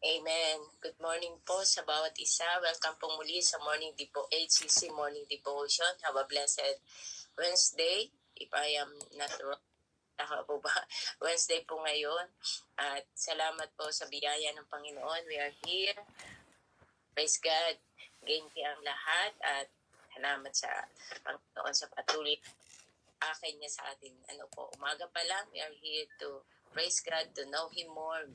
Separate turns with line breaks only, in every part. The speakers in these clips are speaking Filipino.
Amen. Good morning po sa bawat isa. Welcome po muli sa HCC Morning Devotion. Have a blessed Wednesday. If I am not wrong, tama po ba? Wednesday po ngayon. At salamat po sa biyaya ng Panginoon. We are here. Praise God. Ganti ang lahat. At salamat sa Panginoon sa patuloy akin niya sa atin. Umaga pa lang, we are here to praise God, to know Him more,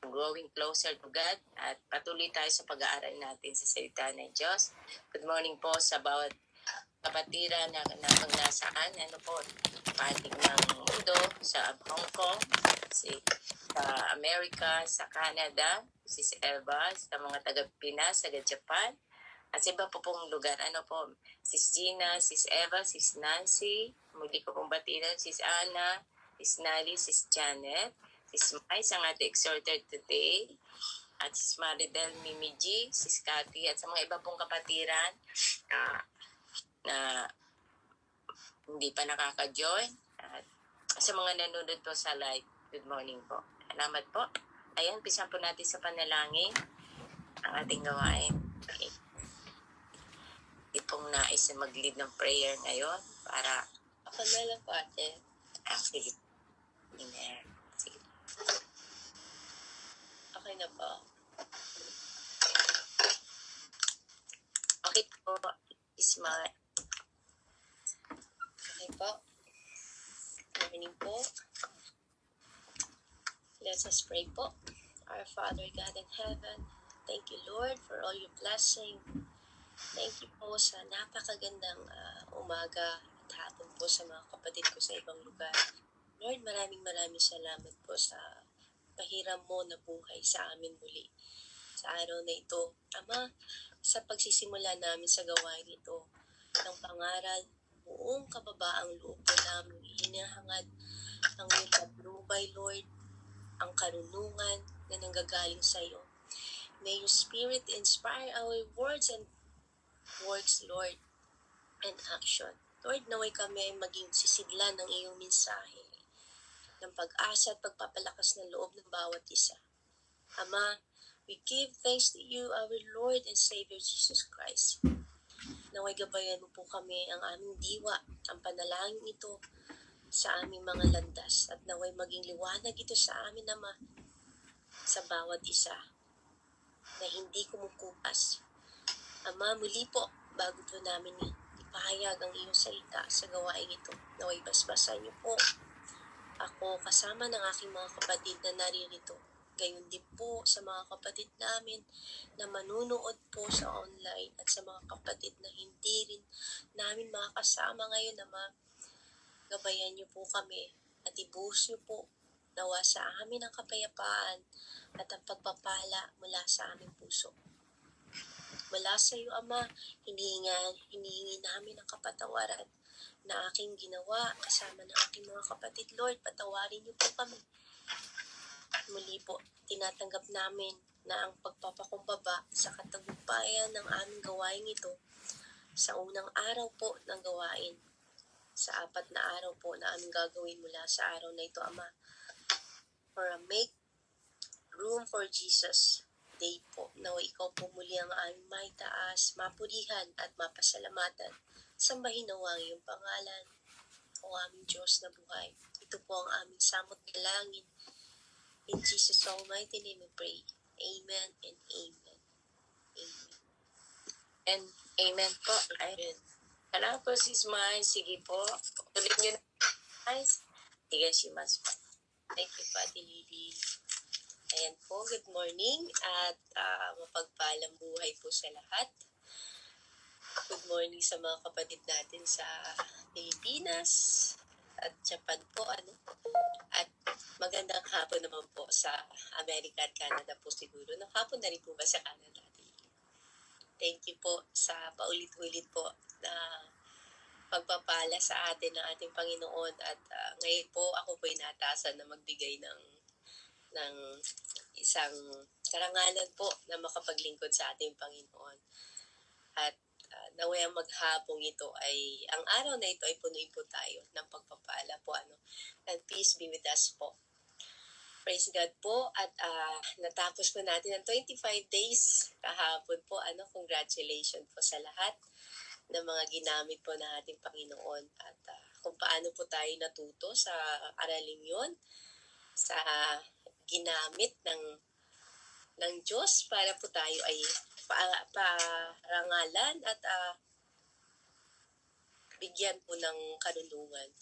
growing closer to God, at patuloy tayo sa pag-aaral natin sa salita ng Diyos. Good morning po sa bawat kapatira na kung nasaan, panig ng mundo, sa Hong Kong, sa Amerika, sa Canada, Sis Eva, sa mga taga-Pinas, taga-Japan, at sa iba po pong lugar. Sis Gina, Sis Eva, Sis Nancy, muli ko pong batinan, Sis Ana, Sis Nali, Sis Janet, Sis Mais, ang ating exhorter today, at Sis Maridel, Mimi G, Sis Cathy, at sa mga iba pong kapatiran na hindi pa nakaka-join, at sa mga nanonood po sa live, good morning po. Salamat po. Ayan, pisan po natin sa panalangin ang ating gawain. Okay. Hindi pong nais na mag-lead ng prayer ngayon para
ako na lang po, ate.
Sige. Amen. Sige.
Okay na po.
Okay po, Ismael.
Okay po. Good morning po. Let us pray po. Our Father God in heaven, thank you Lord for all your blessing. Thank you po sa napakagandang umaga at hapon po sa mga kapatid ko sa ibang lugar. Lord, maraming salamat po sa pahiram mo na buhay sa amin muli sa araw na ito. Ama, sa pagsisimula namin sa gawain ito ng pangaral, buong kababaang loob po namin hinahangad ang iyong paglubay, Lord, ang karunungan na nanggagaling sa iyo. May your Spirit inspire our words and works, Lord, and action. Lord, naway kami ay maging sisidlan ng iyong mensahe ng pag-asa at pagpapalakas ng loob ng bawat isa. Ama, we give thanks to you, our Lord and Savior Jesus Christ. Naway gabayan mo po kami ang aming diwa, ang panalangin ito sa aming mga landas, at naway maging liwanag ito sa amin, Ama, sa bawat isa na hindi kumukupas. Ama, muli po, bago po namin ipahayag ang iyong salita sa gawain ito, naway basbasan niyo po ako kasama ng aking mga kapatid na naririto. Gayon din po sa mga kapatid namin na manunood po sa online at sa mga kapatid na hindi rin namin makakasama ngayon, Ama. Gabayan niyo po kami at ibuhos niyo po nawa sa amin ang kapayapaan at ang pagpapala mula sa aming puso. Mula sa iyo, Ama, hinihingi namin ang kapatawaran na aking ginawa kasama ng aking mga kapatid. Lord, patawarin niyo po kami. Muli po, tinatanggap namin na ang pagpapakumbaba sa katagumpayan ng aming gawain ito sa unang araw po ng gawain, sa 4 na araw po na aming gagawin mula sa araw na ito, Ama, for a make room for Jesus day po, nawa ikaw po muli ang aming maitaas, mapurihan at mapasalamatan. Sambahin nawa ang iyong pangalan, o aming Diyos na buhay. Ito po ang aming samot dalangin. In Jesus' almighty name we pray. Amen and amen. Amen.
And amen po. Amen. Salamat po, Sis Mai. Sige po. Tuloy nyo na, guys. Sige, shimas po.
Thank you, Pati Lily. Ayan po, good morning at mapagpalang buhay po sa lahat. Good morning sa mga kapatid natin sa Pilipinas at Japan po, At magandang hapon naman po sa Amerika at Canada po siguro. Hapon na rin po ba sa Canada? Thank you po sa paulit-ulit po na pagpapala sa atin ng ating Panginoon. At ngayon po ako po inatasan na magbigay ng isang karangalan po na makapaglingkod sa ating Panginoon. At naway ang maghapong ito ay, ang araw na ito ay punuin po tayo ng pagpapala po, And peace be with us po. Praise God po at natapos po natin ang 25 days kahapon po. Congratulations po sa lahat ng mga ginamit po na ating Panginoon at kung paano po tayo natuto sa araling yon, sa ginamit ng Diyos para po tayo ay parangalan at bigyan po ng karunungan.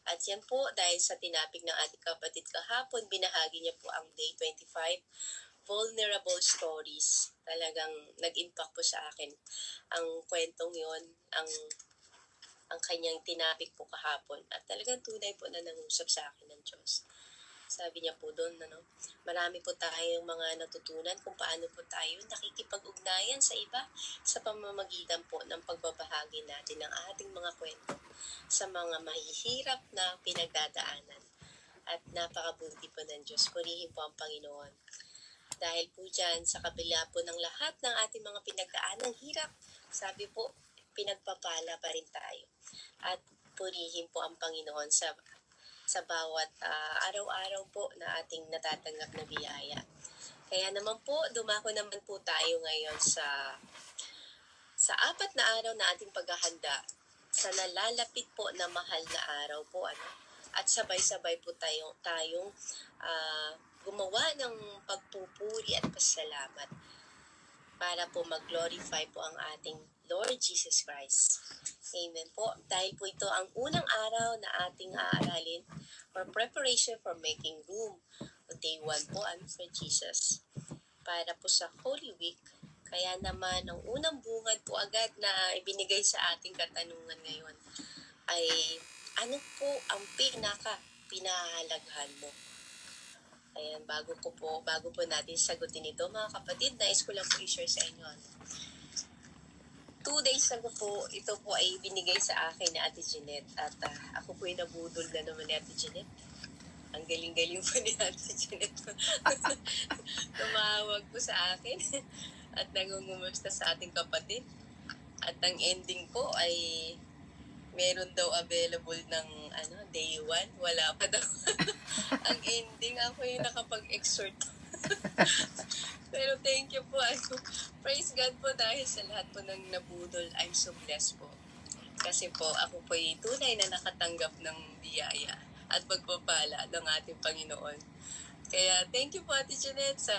At yan po, dahil sa tinapik ng ating kapatid kahapon, binahagi niya po ang Day 25, Vulnerable Stories. Talagang nag-impact po sa akin ang kwentong yon, ang kanyang tinapik po kahapon. At talagang tunay po na nangusap sa akin ng Diyos. Sabi niya po doon, marami po tayong mga natutunan kung paano po tayo nakikipag-ugnayan sa iba sa pamamagitan po ng pagbabahagi natin ng ating mga kwento sa mga mahihirap na pinagdadaanan. At napakabuti po ng Diyos. Purihin po ang Panginoon. Dahil po dyan, sa kabila po ng lahat ng ating mga pinagdaanang hirap, sabi po, pinagpapala pa rin tayo. At purihin po ang Panginoon sa bawat araw-araw po na ating natatanggap na biyaya. Kaya naman po, dumako naman po tayo ngayon sa 4 na araw na ating paghahanda sa nalalapit po na mahal na araw po. At sabay-sabay po tayong gumawa ng pagpupuri at pasalamat para po mag-glorify po ang ating Lord Jesus Christ. Amen po. Dahil po ito ang unang araw na ating aaralin for preparation for making room. Day 1 po, for Jesus. Para po sa Holy Week. Kaya naman, ang unang bungad po agad na ibinigay sa ating katanungan ngayon ay ano po ang pinahalaghan mo? Ayan, bago po natin sagutin ito, mga kapatid, nais ko lang po i-share sa inyo. 2 days ago po, ito po ay binigay sa akin ni Ate Jeanette. At ako po ay nabudol na naman ni Ate Jeanette. Ang galing-galing po ni Ate Jeanette. Tumawag po sa akin at nangungumusta sa ating kapatid. At ang ending po ay meron daw available ng day 1. Wala pa daw. Ang ending, ako yung nakapag-exhort. Pero thank you po. Praise God po dahil sa lahat po ng nabudol. I'm so blessed po. Kasi po, ako po ay tunay na nakatanggap ng biyaya at pagpapala ng ating Panginoon. Kaya thank you po, Ate Jeanette, sa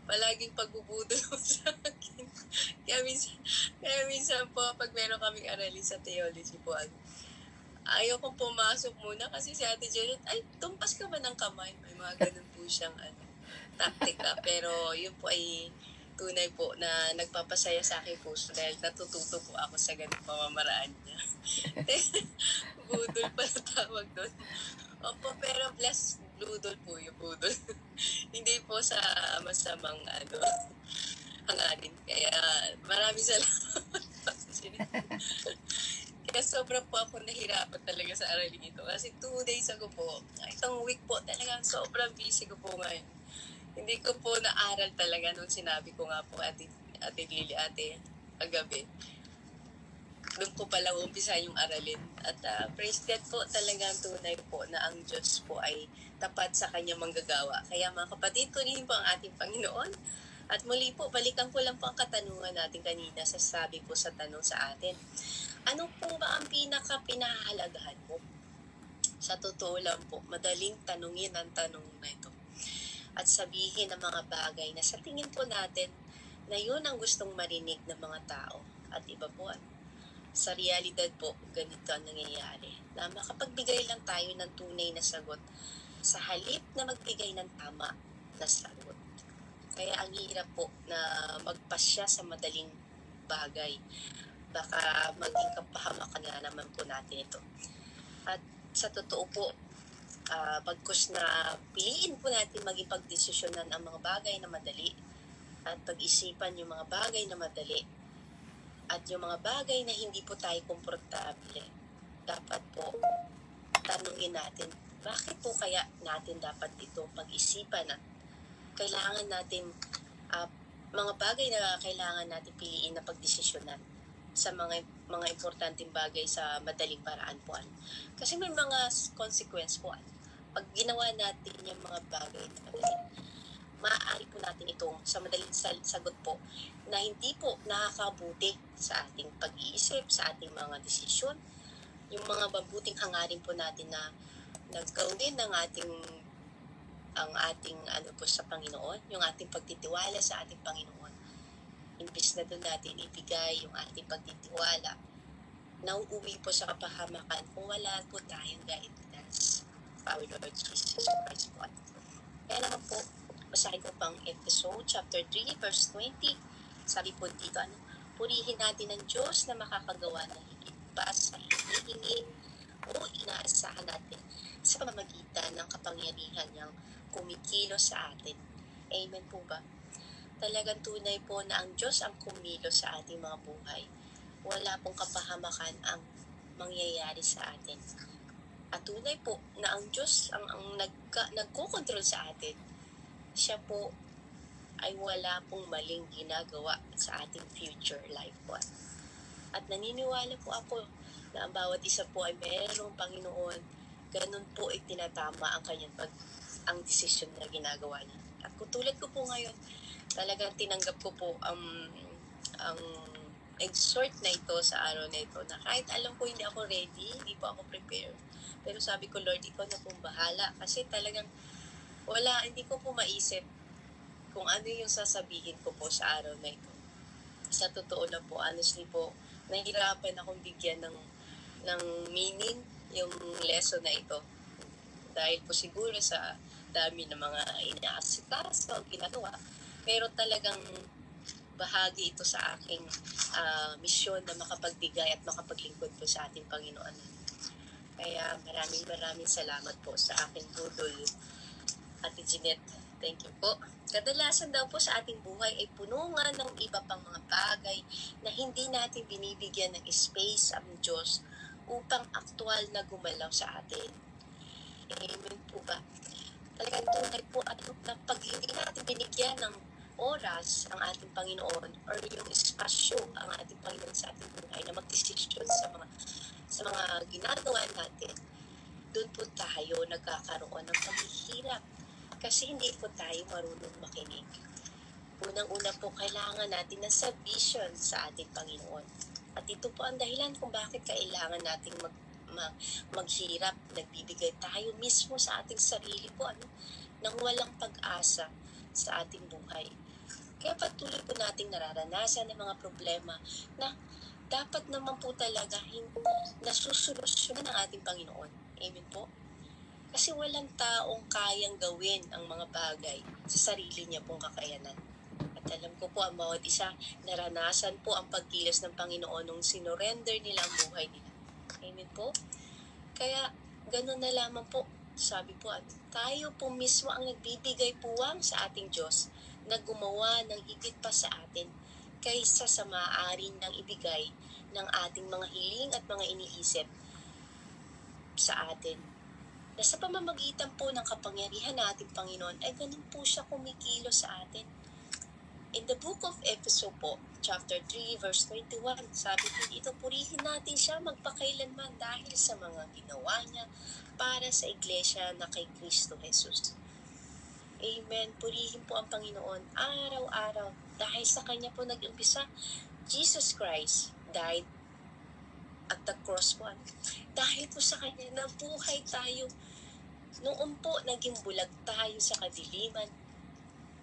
palaging pagbubudol mo sa akin. Kaya minsan po, pag meron kaming aralin sa theology po, ayaw kong pumasok muna kasi si Ate Jeanette, ay, tumpas ka ba ng kamay? May mga ganun po siyang taktika. Pero yun po ay tunay po na nagpapasaya sa aking puso dahil natututo po ako sa ganung pamamaraan niya. Budol pa na tawag doon. Opo, pero blessed budol po yung budol. Hindi po sa masamang hangarin. Kaya maraming salamat. Kaya sobra po ako nahirapan talaga sa aralin ito. Kasi 2 days ago po, itong week po talagang sobrang busy ko po ngayon. Hindi ko po naaral talaga nung sinabi ko nga po Ate Lily, kagabi. Doon ko pala umpisa yung aralin. At praise God po, talagang tunay po na ang Diyos po ay tapat sa kanyang manggagawa. Kaya mga kapatid, purihin po ang ating Panginoon. At muli po, balikan ko lang po ang katanungan natin kanina sa sabi po sa tanong sa atin. Ano po ba ang pinakahalagahan mo? Sa totoo lang po, madaling tanungin ang tanong na ito. At sabihin ng mga bagay na sa tingin po natin na yun ang gustong marinig ng mga tao. At iba po, sa realidad po, ganito ang nangyayari. Na makapagbigay lang tayo ng tunay na sagot sa halip na magbigay ng tama na sagot. Kaya ang hirap po na magpasya sa madaling bagay. Baka maging kapahamakan nga naman po natin ito. At sa totoo po, pagkus na piliin po natin maging pagdesisyonan ang mga bagay na madali at pag-isipan yung mga bagay na madali at yung mga bagay na hindi po tayo komportable, dapat po tanungin natin, bakit po kaya natin dapat ito pag-isipan at kailangan natin mga bagay na kailangan natin piliin na pagdesisyonan sa mga importanteng bagay sa madaling paraan po. Kasi may mga consequence po. pag ginawa natin yung mga bagay na maaari po natin itong sa madaling sagot po na hindi po nakakabuti sa ating pag-iisip, sa ating mga desisyon, yung mga mabuting hangarin po natin na naggawin ng ating ano po sa Panginoon, yung ating pagtitiwala sa ating Panginoon. Imbis na doon natin ibigay yung ating pagtitiwala, nauuwi po sa kapahamakan kung wala po tayong guidance of our Lord Jesus Christ po. Kaya naman po, basahin ko pang episode chapter 3 verse 20. Sabi po dito, purihin natin ang Diyos na makakagawa ng higit pa sa hinihingi o inaasahan natin sa pamamagitan ng kapangyarihan niyang kumikilos sa atin. Amen po ba? Talagang tunay po na ang Diyos ang kumilos sa ating mga buhay. Wala pong kapahamakan ang mangyayari sa atin. At tunay po na ang Diyos ang nagkokontrol sa atin. Siya po ay wala pong maling ginagawa sa ating future life po. At naniniwala po ako na ang bawat isa po ay mayroong Panginoon. Ganun po ay tinatama ang kanyang ang desisyon na ginagawa niya. At tulad ko po ngayon, talagang tinanggap ko po ang exhort na ito sa araw na ito na kahit alam ko hindi ako ready, hindi po ako prepared. Pero sabi ko, Lord, ikaw na pong bahala. Kasi talagang hindi ko po maisip kung ano yung sasabihin ko po sa araw na ito. Sa totoo na po, honestly po, nahihirapan akong bigyan ng meaning yung lesson na ito. Dahil po siguro sa dami ng mga inaasikaso o ginagawa, pero talagang bahagi ito sa aking misyon na makapagbigay at makapaglingkod po sa ating Panginoon. Kaya maraming salamat po sa aking budol, Ate Jeanette. Thank you po. Kadalasan daw po sa ating buhay ay puno nga ng iba pang mga bagay na hindi natin binibigyan ng space ang Diyos upang aktual na gumalaw sa atin. Amen po ba? Talagang tunay po at pag hindi natin binigyan ng oras ang ating Panginoon or yung espasyo ang ating Panginoon sa ating buhay na magdesisyon sa mga ginagawa natin, doon po tayo nagkakaroon ng paghihirap kasi hindi po tayo marunong makinig. Unang-una po, kailangan natin ng submission sa ating Panginoon. At ito po ang dahilan kung bakit kailangan nating maghirap. Nagbibigay tayo mismo sa ating sarili po nang walang pag-asa sa ating buhay. Kaya patuloy po nating nararanasan ng mga problema na dapat naman po talaga nasusolusyonan ng ating Panginoon. Amen po? Kasi walang taong kayang gawin ang mga bagay sa sarili niya pong kakayanan. At alam ko po ang bawat isa, naranasan po ang pagkilos ng Panginoon nung sinorender nila ang buhay nila. Amen po? Kaya ganun na lamang po. Sabi po, tayo po mismo ang nagbibigay puwang sa ating Diyos na gumawa ng higit pa sa atin kaysa sa maaari niyang ibigay ng ating mga hiling at mga iniisip sa atin. Na sa pamamagitan po ng kapangyarihan natin, Panginoon, ay ganun po siya kumikilos sa atin. In the book of Efeso po, chapter 3, verse 21, sabi po dito, purihin natin siya magpakailanman dahil sa mga ginawa niya para sa iglesia na kay Kristo Jesus. Amen. Purihin po ang Panginoon araw-araw dahil sa Kanya po nag-umpisa. Jesus Christ died at the cross po. Dahil po sa Kanya, nabuhay tayo. Noon po, naging bulag tayo sa kadiliman.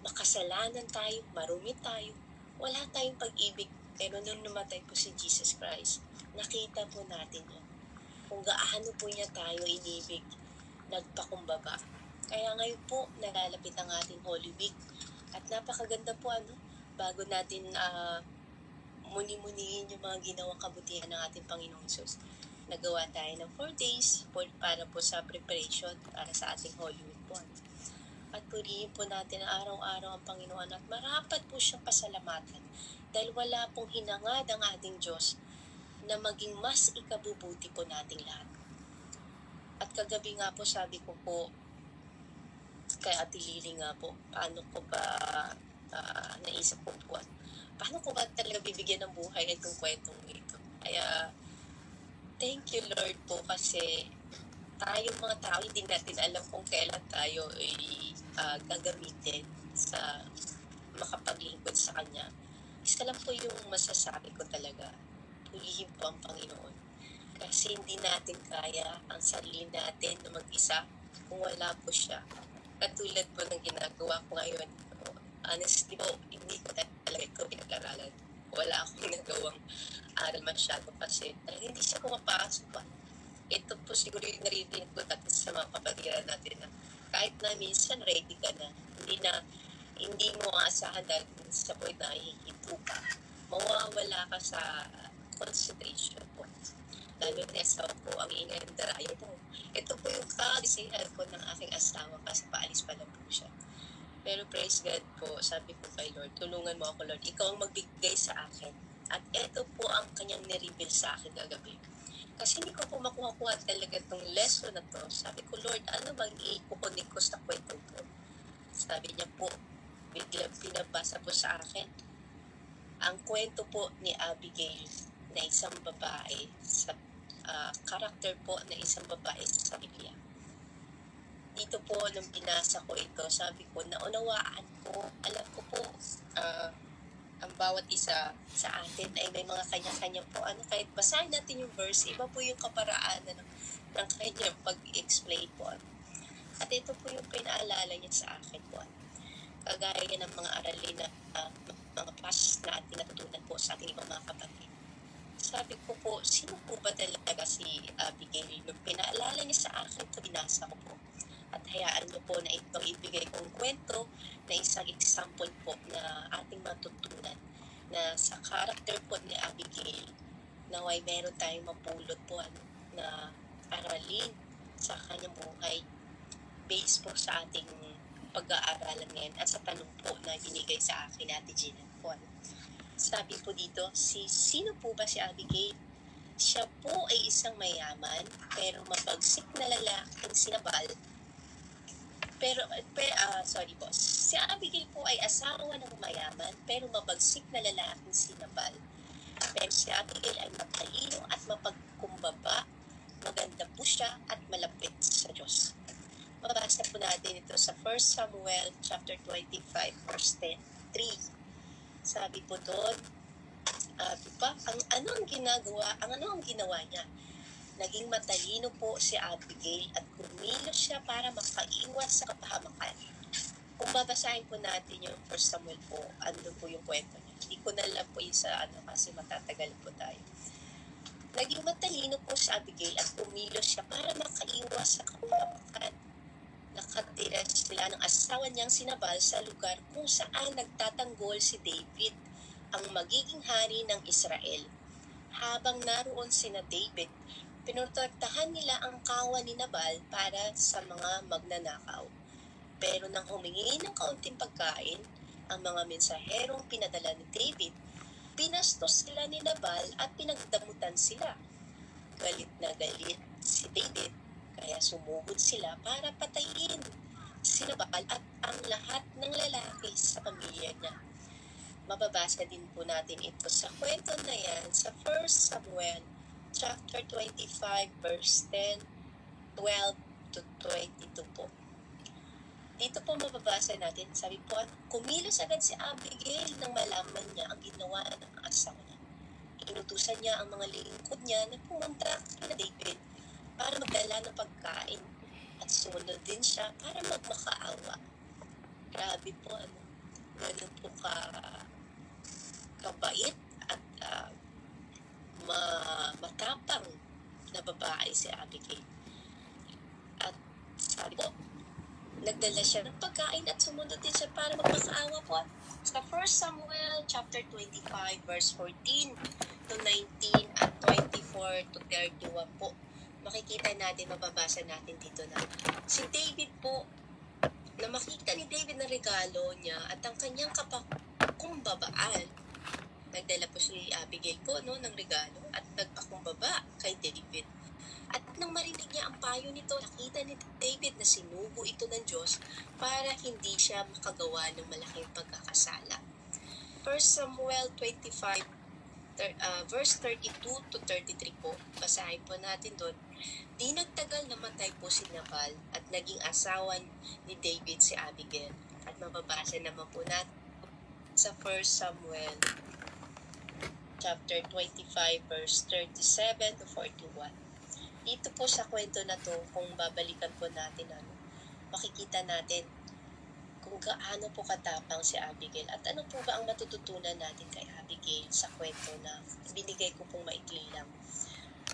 Makasalanan tayo, marumi tayo. Wala tayong pag-ibig. Pero nung namatay po si Jesus Christ, nakita po natin yun. Kung gaano po niya tayo inibig, nagpakumbaba. Kaya ngayon po, nalalapit ang ating Holy Week. At napakaganda po, bago natin muni-munihin yung mga ginawang kabutihan ng ating Panginoong Hesus. Nagawa tayo ng 4 days para po sa preparation para sa ating Holy Week po. At purihin po natin araw-araw ang Panginoon at marapat po siyang pasalamatan dahil wala pong hinangad ang ating Diyos na maging mas ikabubuti po nating lahat. At kagabi nga po, sabi ko po kay Ate Lily nga po, paano ko ba naisip ko po, paano ko ba talaga bibigyan ng buhay itong kwentong ito. Kaya thank you Lord po kasi tayo mga tao, hindi natin alam kung kailan tayo gagamitin sa makapaglingkod sa Kanya. Isa lang po yung masasabi ko talaga, purihin po ang Panginoon. Kasi hindi natin kaya ang sarili natin na mag-isa kung wala po siya. Katulad po ng ginagawa ko ngayon, honestly po, hindi ko talaga ito pinag-aralan. Wala akong nagawang aral masyado kasi hindi siya pumapasok pa. Ito po siguro yung naririnig ko dati sa mga kapatiran natin na kahit na minsan ready ka na, hindi mo aasahan dahil sa point na hihinto ka, mawawala ka sa concentration po. Lalo na sa po ang ingay ng darayo po. Ito po yung kagisayhan ko ng aking asawa kasi paalis pa lang po siya. Pero praise God po, sabi ko kay Lord, tulungan mo ako Lord, ikaw ang magbigay sa akin. At ito po ang kanyang nireveal sa akin kagabi. Kasi hindi ko po makuha talaga itong lesson na to. Sabi ko, Lord, ano bang ikukunik ko sa kwento po? Sabi niya po, biglang pinabasa po sa akin. Ang kwento po ni Abigail na isang babae sa karakter po na isang babae sa Biblia. Dito po, nung binasa ko ito, sabi ko, naunawaan ko, alam ko po, ang bawat isa sa atin ay may mga kanya-kanya po. Kahit basahin natin yung verse, iba po yung kaparaanan ng kanyang pag-explain po. At ito po yung pinaalala niya sa akin po. Kagaya ng mga aralin na mga past na ating natutunan po sa ating ibang mga kapatid. Sabi ko po, sino po ba talaga si Abigail? Nung pinaalala niya sa akin, ito binasa ko po. At hayaan niyo po na ito ibigay kong kwento na isang example po na ating matutunan na sa character po ni Abigail naway meron tayong mapulot po na aralin sa kanyang buhay based po sa ating pag-aaralan ngayon at sa tanong po na binigay sa akin Ate Gina po. Sabi po dito, sino po ba si Abigail? Siya po ay isang mayaman pero mabagsik na lalaking sinabal. Sorry po. Si Abigail po ay asawa ng mayaman pero mabagsik na lalaking sinabal. Pero si Abigail ay matalino at mapagkumbaba. Maganda po siya at malapit sa Diyos. Mabasa po natin ito sa 1 Samuel chapter 25 verse 3. Sabi po doon, ano ang ginawa niya? Naging matalino po si Abigail at kumilos siya para makaiwas sa kapahamakan. Kung babasahin po natin yung 1 Samuel po, andun po yung kwento niya. Hindi ko na lang po yung sa kasi matatagal po tayo. Naging matalino po si Abigail at kumilos siya para makaiwas sa kapahamakan. Nakatira sila ng asawa niyang sinabal sa lugar kung saan nagtatanggol si David, ang magiging hari ng Israel. Habang naroon sina David, pinuprotektahan nila ang kawan ni Nabal para sa mga magnanakaw. Pero nang humingi ng kaunting pagkain, ang mga mensaherong pinadala ni David, pinastos sila ni Nabal at pinagdamutan sila. Galit na galit si David, kaya sumugod sila para patayin si Nabal at ang lahat ng lalaki sa pamilya niya. Mababasa din po natin ito sa kwento na yan sa 1 Samuel chapter 25 verse 10, 12 to 22 po. Dito po mababasa natin, sabi po, kumilos agad si Abigail nang malaman niya ang ginawa ng asawa niya. Inutusan niya ang mga lingkod niya na pumunta kina David para magdala ng pagkain at sumunod din siya para magmakaawa. Grabe po, ganun po kabait at matapang na babae si Abigail. At sabi po, nagdala siya ng pagkain at sumunod din siya para magmakaawa po. Sa 1 Samuel chapter 25 verse 14 to 19 at 24 to 31 po, makikita natin, mababasa natin dito na si David po, na makita ni David na regalo niya at ang kanyang kapakumbabaan. Nagdala po si Abigail po ng regalo at nagpakumbaba kay David. At nang marinig niya ang payo nito, nakita ni David na sinugo ito ng Diyos para hindi siya makagawa ng malaking pagkakasala. 1 Samuel 25 verse 32 to 33 po, basahin po natin doon. Di nagtagal namatay po si Nabal at naging asawa ni David si Abigail. At mababasa naman po natin sa 1 Samuel chapter 25 verse 37 to 41. Dito po sa kwento na to, kung babalikan po natin, makikita natin kung gaano po katapang si Abigail at ano po ba ang matututunan natin kay Abigail sa kwento na binigay ko pong maikli lang.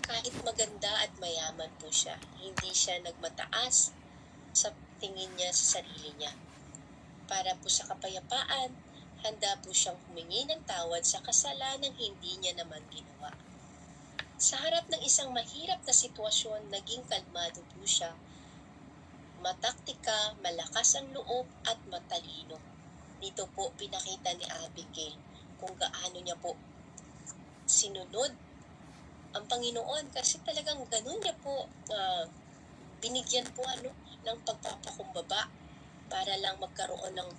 Kahit maganda at mayaman po siya, hindi siya nagmataas sa tingin niya sa sarili niya. Para po sa kapayapaan, handa po siyang humingi ng tawad sa kasalanang hindi niya naman ginawa. Sa harap ng isang mahirap na sitwasyon, naging kalmado po siya. Mataktika, malakas ang loob at matalino. Dito po pinakita ni Abigail kung gaano niya po sinunod ang Panginoon kasi talagang ganun niya po binigyan po ng pagpapakumbaba para lang magkaroon ng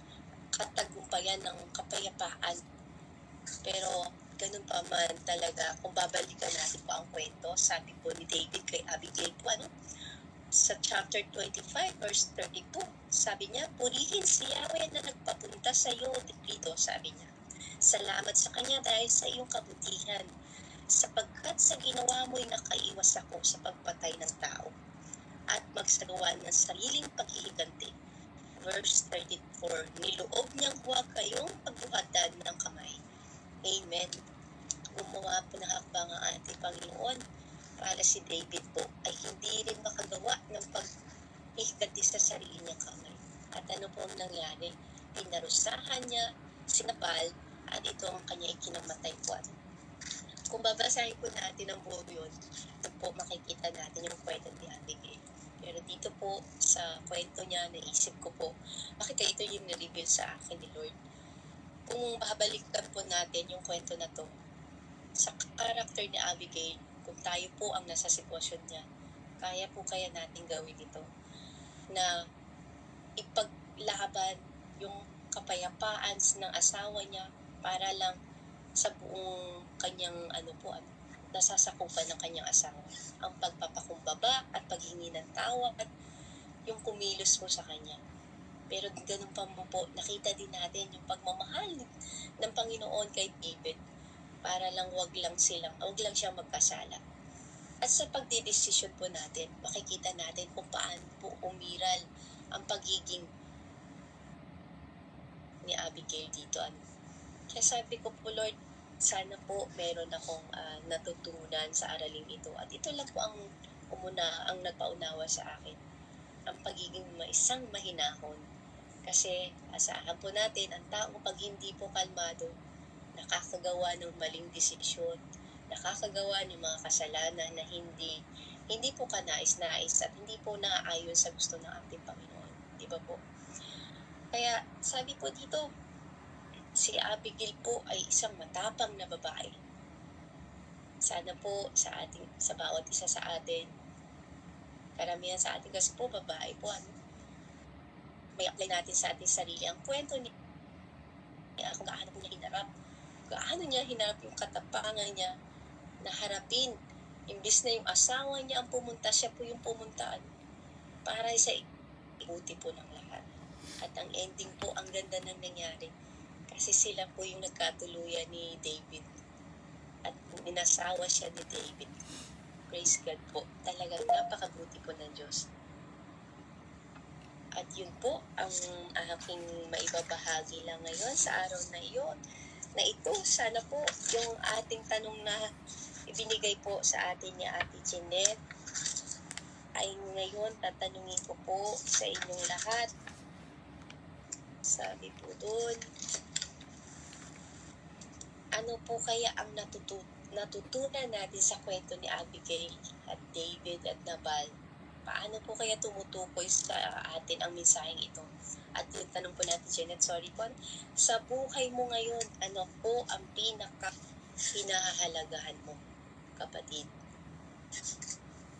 katagumpayan ng kapayapaan. Pero ganun pa man talaga, kung babalikan natin po ang kwento, sabi po ni David kay Abigail po, sa chapter 25 verse 32, sabi niya, purihin si Yahweh na nagpapunta sa iyo dito, sabi niya. Salamat sa kanya dahil sa iyong kabutihan, sapagkat sa ginawa mo'y nakaiwas ako sa pagpatay ng tao at magsagawa ng sariling paghihiganti. Verse 34, niloob niyang huwag kayong pagbuhatan ng kamay. Amen. Gumawa po ng hakbang ang ating Panginoon para si David po ay hindi rin makagawa ng paghihiganti sa sarili niyang kamay. At ano po ang nangyari? Pinarusahan niya si Nabal at ito ang kanya ikinamatay po. Kung babasahin po natin ang buo yun, ito po makikita natin yung kwento ni Abigail. Pero dito po sa kwento niya, naisip ko po, bakit ito yung na-reveal sa akin ni Lord? Kung babalikan po natin yung kwento na to, sa character ni Abigail, kung tayo po ang nasa sitwasyon niya, kaya po kaya natin gawin ito na ipaglaban yung kapayapaan ng asawa niya para lang sa buong kanyang nasasakupan ng kanyang asawa. Ang pagpapakumbaba at paghingi ng tawad at yung kumilos mo sa kanya. Pero ganun pa po, nakita din natin yung pagmamahal ng Panginoon kay David para lang wag lang siyang magkasala. At sa pagdidesisyon po natin, makikita natin kung paano po umiral ang pagiging ni Abigail dito. Kaya sabi ko po, Lord, sana po meron akong natutunan sa araling ito. At ito lang po ang nagpaunawa sa akin. Ang pagiging isang mahinahon. Kasi asahan po natin, ang tao pag hindi po kalmado, nakakagawa ng maling desisyon, nakakagawa ng mga kasalanan na hindi po kanais-nais at hindi po naaayon sa gusto ng ating Panginoon. Di ba po? Kaya sabi po dito, si Abigail po ay isang matapang na babae. Sana po sa bawat isa sa atin, karamihan sa atin kasi po babae po, may apply natin sa ating sarili ang kwento niya kung gaano po niya hinarap. Gaano niya hinarap yung katapangan niya na harapin. Imbis na yung asawa niya ang pumunta, siya po yung pumuntaan para sa ikuti po ng lahat. At ang ending po, ang ganda ng nangyari. Kasi sila po yung nagkatuluyan ni David. At minasawa siya ni David. Praise God po. Talagang napakabuti po ng Diyos. At yun po ang aking maibabahagi lang ngayon sa araw na iyon. Na ito, sana po yung ating tanong na ibinigay po sa atin ni Ate Jeanette ay ngayon tatanungin ko po sa inyong lahat. Sabi po doon, ano po kaya ang natutunan natin sa kwento ni Abigail at David at Nabal? Paano po kaya tumutukoy sa atin ang mensaheng ito? At yung tanong po natin, Janet, sorry po, sa buhay mo ngayon, ano po ang pinakahinahalagaan mo, kapatid?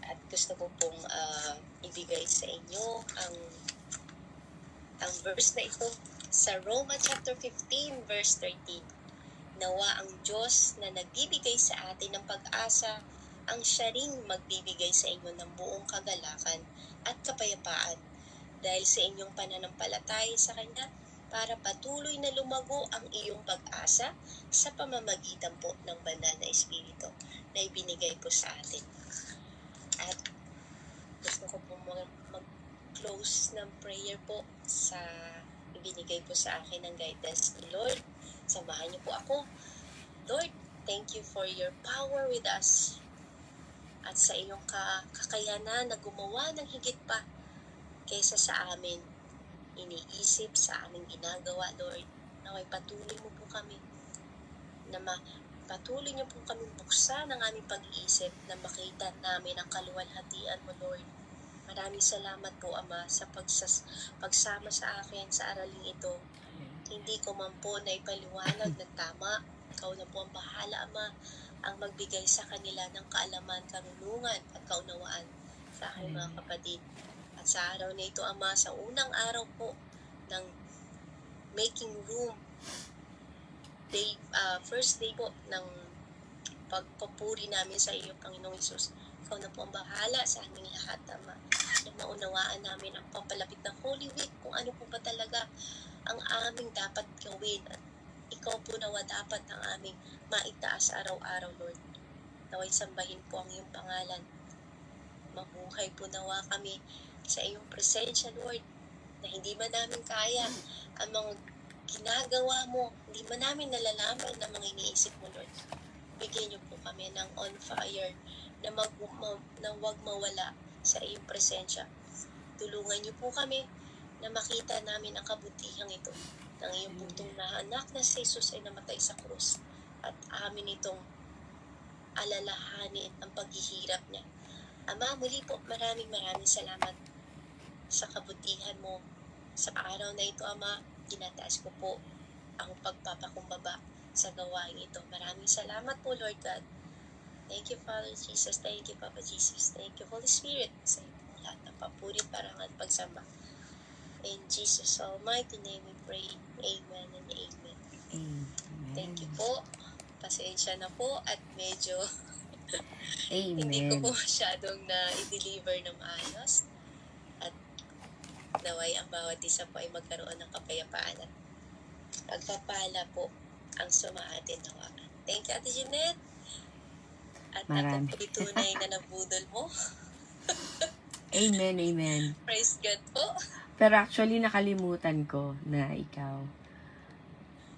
At gusto ko pong ibigay sa inyo ang verse na ito sa Roma chapter 15 verse 13. Nawa ang Diyos na nagbibigay sa atin ng pag-asa ang siya ring magbibigay sa inyo ng buong kagalakan at kapayapaan dahil sa inyong pananampalataya sa Kanya para patuloy na lumago ang iyong pag-asa sa pamamagitan po ng banal na Espiritu na ibinigay po sa atin. At gusto ko po mag-close ng prayer po sa ibinigay po sa akin ng guidance ni Lord. Samahan niyo po ako. Lord, thank you for your power with us at sa iyong kakayanan na gumawa ng higit pa kaysa sa amin iniisip, sa aming ginagawa, Lord. Naway patuloy mo po kami na patuloy niyo po kami buksan ang aming pag-iisip na makita namin ang kaluwalhatian mo, Lord. Maraming salamat po, Ama, sa pagsama sa akin sa araling ito. Hindi ko man po na ipaliwanag ng tama. Ikaw na po ang bahala, Ama, ang magbigay sa kanila ng kaalaman, karunungan at kaunawaan sa aking mga kapatid. At sa araw na ito, Ama, sa unang araw po ng making room, first day po ng pagpupuri namin sa iyo, Panginoong Hesus. Ikaw na po ang bahala sa aming lahat, Ama. Na maunawaan namin ang papalapit ng Holy Week, kung ano po ba talaga ang aming dapat gawin. At ikaw po nawa dapat ang aming maitaas araw-araw, Lord. Naway sambahin po ang iyong pangalan. Mabuhay po nawa kami sa iyong presensya, Lord, na hindi man namin kaya ang mga ginagawa mo, hindi man namin nalalaman ang mga iniisip mo, Lord. Bigyan niyo po kami ng on fire na wag mawala sa iyong presensya. Tulungan niyo po kami na makita namin ang kabutihang ito ng iyong butong na anak na si Jesus ay namatay sa krus at amin itong alalahanin ang paghihirap niya. Ama, muli po maraming salamat sa kabutihan mo. Sa araw na ito, Ama, tinataas ko po ang pagpapakumbaba sa gawain ito. Maraming salamat po, Lord God. Thank you, Father Jesus. Thank you, Papa Jesus. Thank you, Holy Spirit. Sa iyong lahat ng papuri, parangal, pagsamba. In Jesus' almighty name we pray. Amen and amen.
Amen.
Thank you po. Pasensya na po at medyo
Amen.
hindi ko po masyadong na-deliver ng maayos. At naway ang bawat isa po ay magkaroon ng kapayapaan at pagpapala po ang sumaatin nawa. Thank you, Ate Jeanette. At
Marami.
ako po'y tunay na nabudol mo.
Amen, amen.
Praise God po.
Pero actually, nakalimutan ko na ikaw.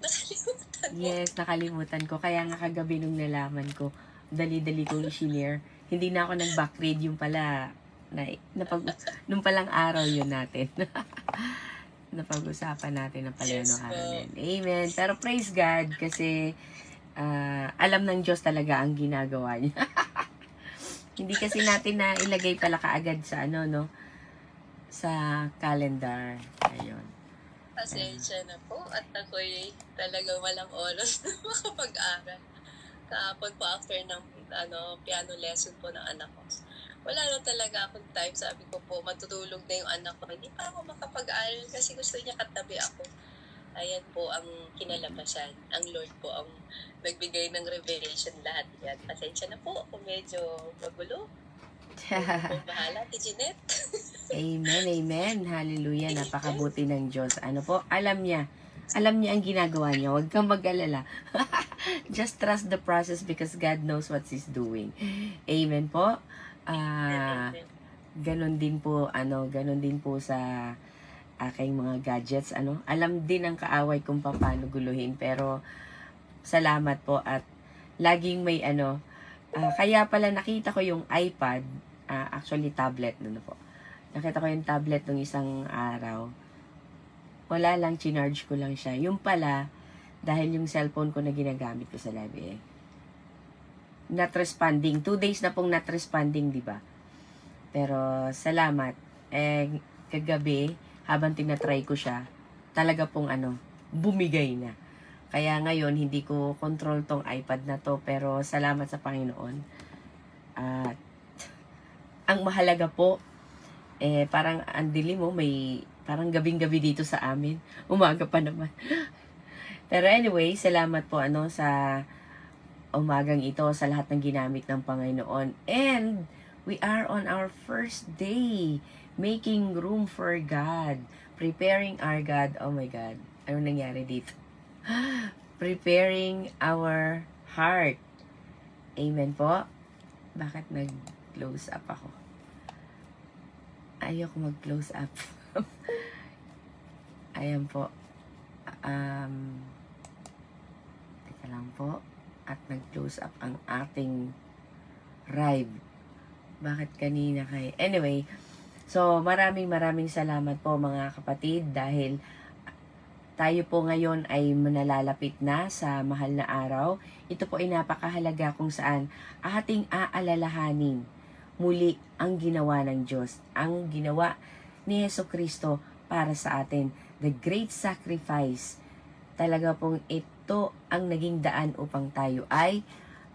Nakalimutan mo.
Yes, nakalimutan ko. Kaya nga kagabi nung nalaman ko, dali-dali kong i-share. Hindi na ako nag-backread yung pala. Nung palang araw yun natin. Napag-usapan natin na pala
Yes,
yung araw
po.
yun. Amen. Pero praise God kasi alam ng Diyos talaga ang ginagawa niya. Hindi kasi natin na ilagay pala kaagad sa sa calendar. Ayun.
Pasensya na po at ako'y talagang walang oras na makapag-aral. Kahapon po after ng piano lesson po ng anak ko. Wala na talaga akong time. Sabi ko po, matutulog na yung anak ko. Hindi pa ako makapag-aral kasi gusto niya katabi ako. Ayan po ang kinalabasan. Ang Lord po ang nagbigay ng revelation lahat yan. Pasensya na po kung medyo magulo. Kung bahala, Ate Jeanette.
Amen, amen. Hallelujah. Napakabuti ng Diyos. Ano po? Alam niya ang ginagawa niya. Huwag kang mag-alala. Just trust the process because God knows what He's doing. Amen po. Ganon din po sa aking mga gadgets. Alam din ng kaaway kung paano guluhin. Pero, salamat po at laging may kaya pala nakita ko yung iPad, actually tablet po. Nakita ko yung tablet nung isang araw. Wala lang, chinarge ko lang siya. Yung pala, dahil yung cellphone ko na ginagamit ko sa labi not responding. 2 days na pong not responding, di ba? Pero, salamat. Kagabi, habang tinatry ko siya, talaga pong bumigay na. Kaya ngayon, hindi ko control tong iPad na to, pero salamat sa Panginoon. At, ang mahalaga po, parang ang dilim mo, may parang gabing-gabi dito sa amin. Umaga pa naman. Pero anyway, salamat po sa umagang ito sa lahat ng ginamit ng Panginoon. And we are on our first day making room for God, preparing our God. Oh my God, ano nangyari dito? Preparing our heart. Amen po. Bakit nag-close up ako? Ayoko mag-close up. Ayan po. Teka lang po. At nag-close up ang ating ride. Bakit kanina kay... Anyway, so maraming salamat po mga kapatid dahil tayo po ngayon ay nalalapit na sa mahal na araw. Ito po ay napakahalaga kung saan ating aalalahanin muli ang ginawa ng Diyos. Ang ginawa ni Jesucristo para sa atin. The great sacrifice. Talaga pong ito ang naging daan upang tayo ay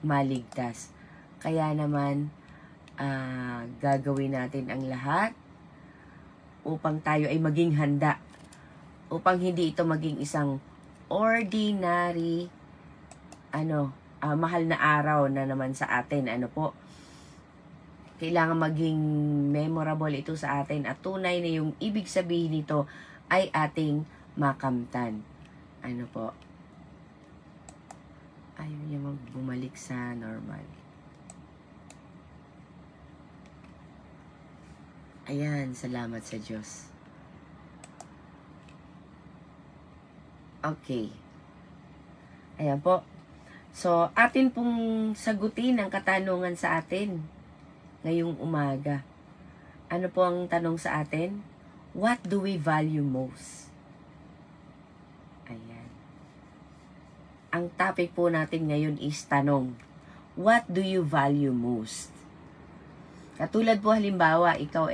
maligtas. Kaya naman, gagawin natin ang lahat upang tayo ay maging handa. Upang hindi ito maging isang ordinary, mahal na araw na naman sa atin. Kailangan maging memorable ito sa atin at tunay na yung ibig sabihin nito ay ating makamtan. Ayaw niya bumalik sa normal. Ayan, salamat sa Diyos. Okay. Ayan po. So, atin pong sagutin ang katanungan sa atin ngayong umaga. Ano po ang tanong sa atin? What do we value most? Ayan. Ang topic po natin ngayon is tanong. What do you value most? Katulad po halimbawa, ikaw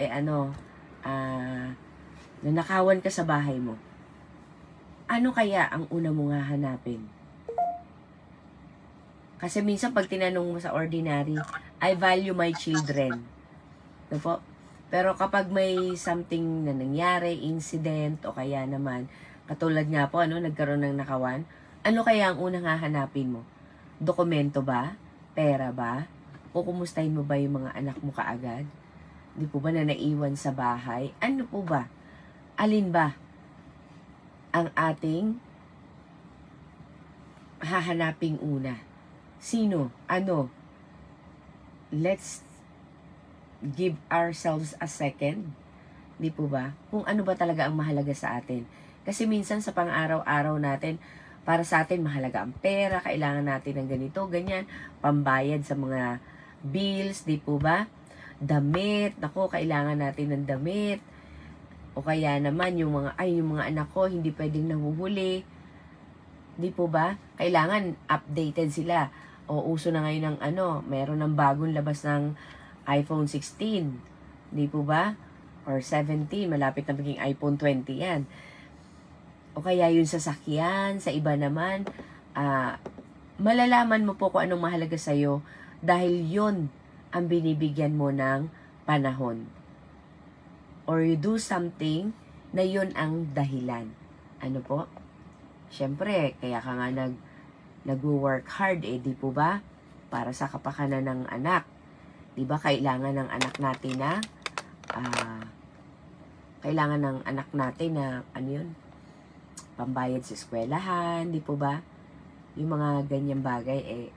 nanakawan ka sa bahay mo. Ano kaya ang una mong hahanapin? Kasi minsan pag tinanong mo sa ordinary, I value my children. Po? Pero kapag may something na nangyari, incident, o kaya naman, katulad nga po, nagkaroon ng nakawan, ano kaya ang unang hahanapin mo? Dokumento ba? Pera ba? O kumustahin mo ba yung mga anak mo kaagad? Di po ba na naiwan sa bahay? Ano po ba? Alin ba ang ating hahanaping una? Sino? Ano? Let's give ourselves a second. Di po ba? Kung ano ba talaga ang mahalaga sa atin. Kasi minsan sa pang-araw-araw natin, para sa atin mahalaga ang pera, kailangan natin ng ganito, ganyan, pambayad sa mga bills, di po ba? Damit, kailangan natin ng damit. O kaya naman yung mga anak ko hindi pwedeng nahuhuli. Di po ba? Kailangan updated sila. O uso na ngayon ng meron ng bagong labas ng iPhone 16. Di po ba? Or 17, malapit na maging iPhone 20 yan. O kaya yung sasakyan, sa iba naman, malalaman mo po kung anong mahalaga sa'yo dahil yun ang binibigyan mo ng panahon. Or you do something na yun ang dahilan. Ano po? Siyempre, kaya ka nga nag-work hard, di po ba? Para sa kapakanan ng anak. Di ba, kailangan ng anak natin na, pambayad sa eskwelahan, di po ba? Yung mga ganyang bagay,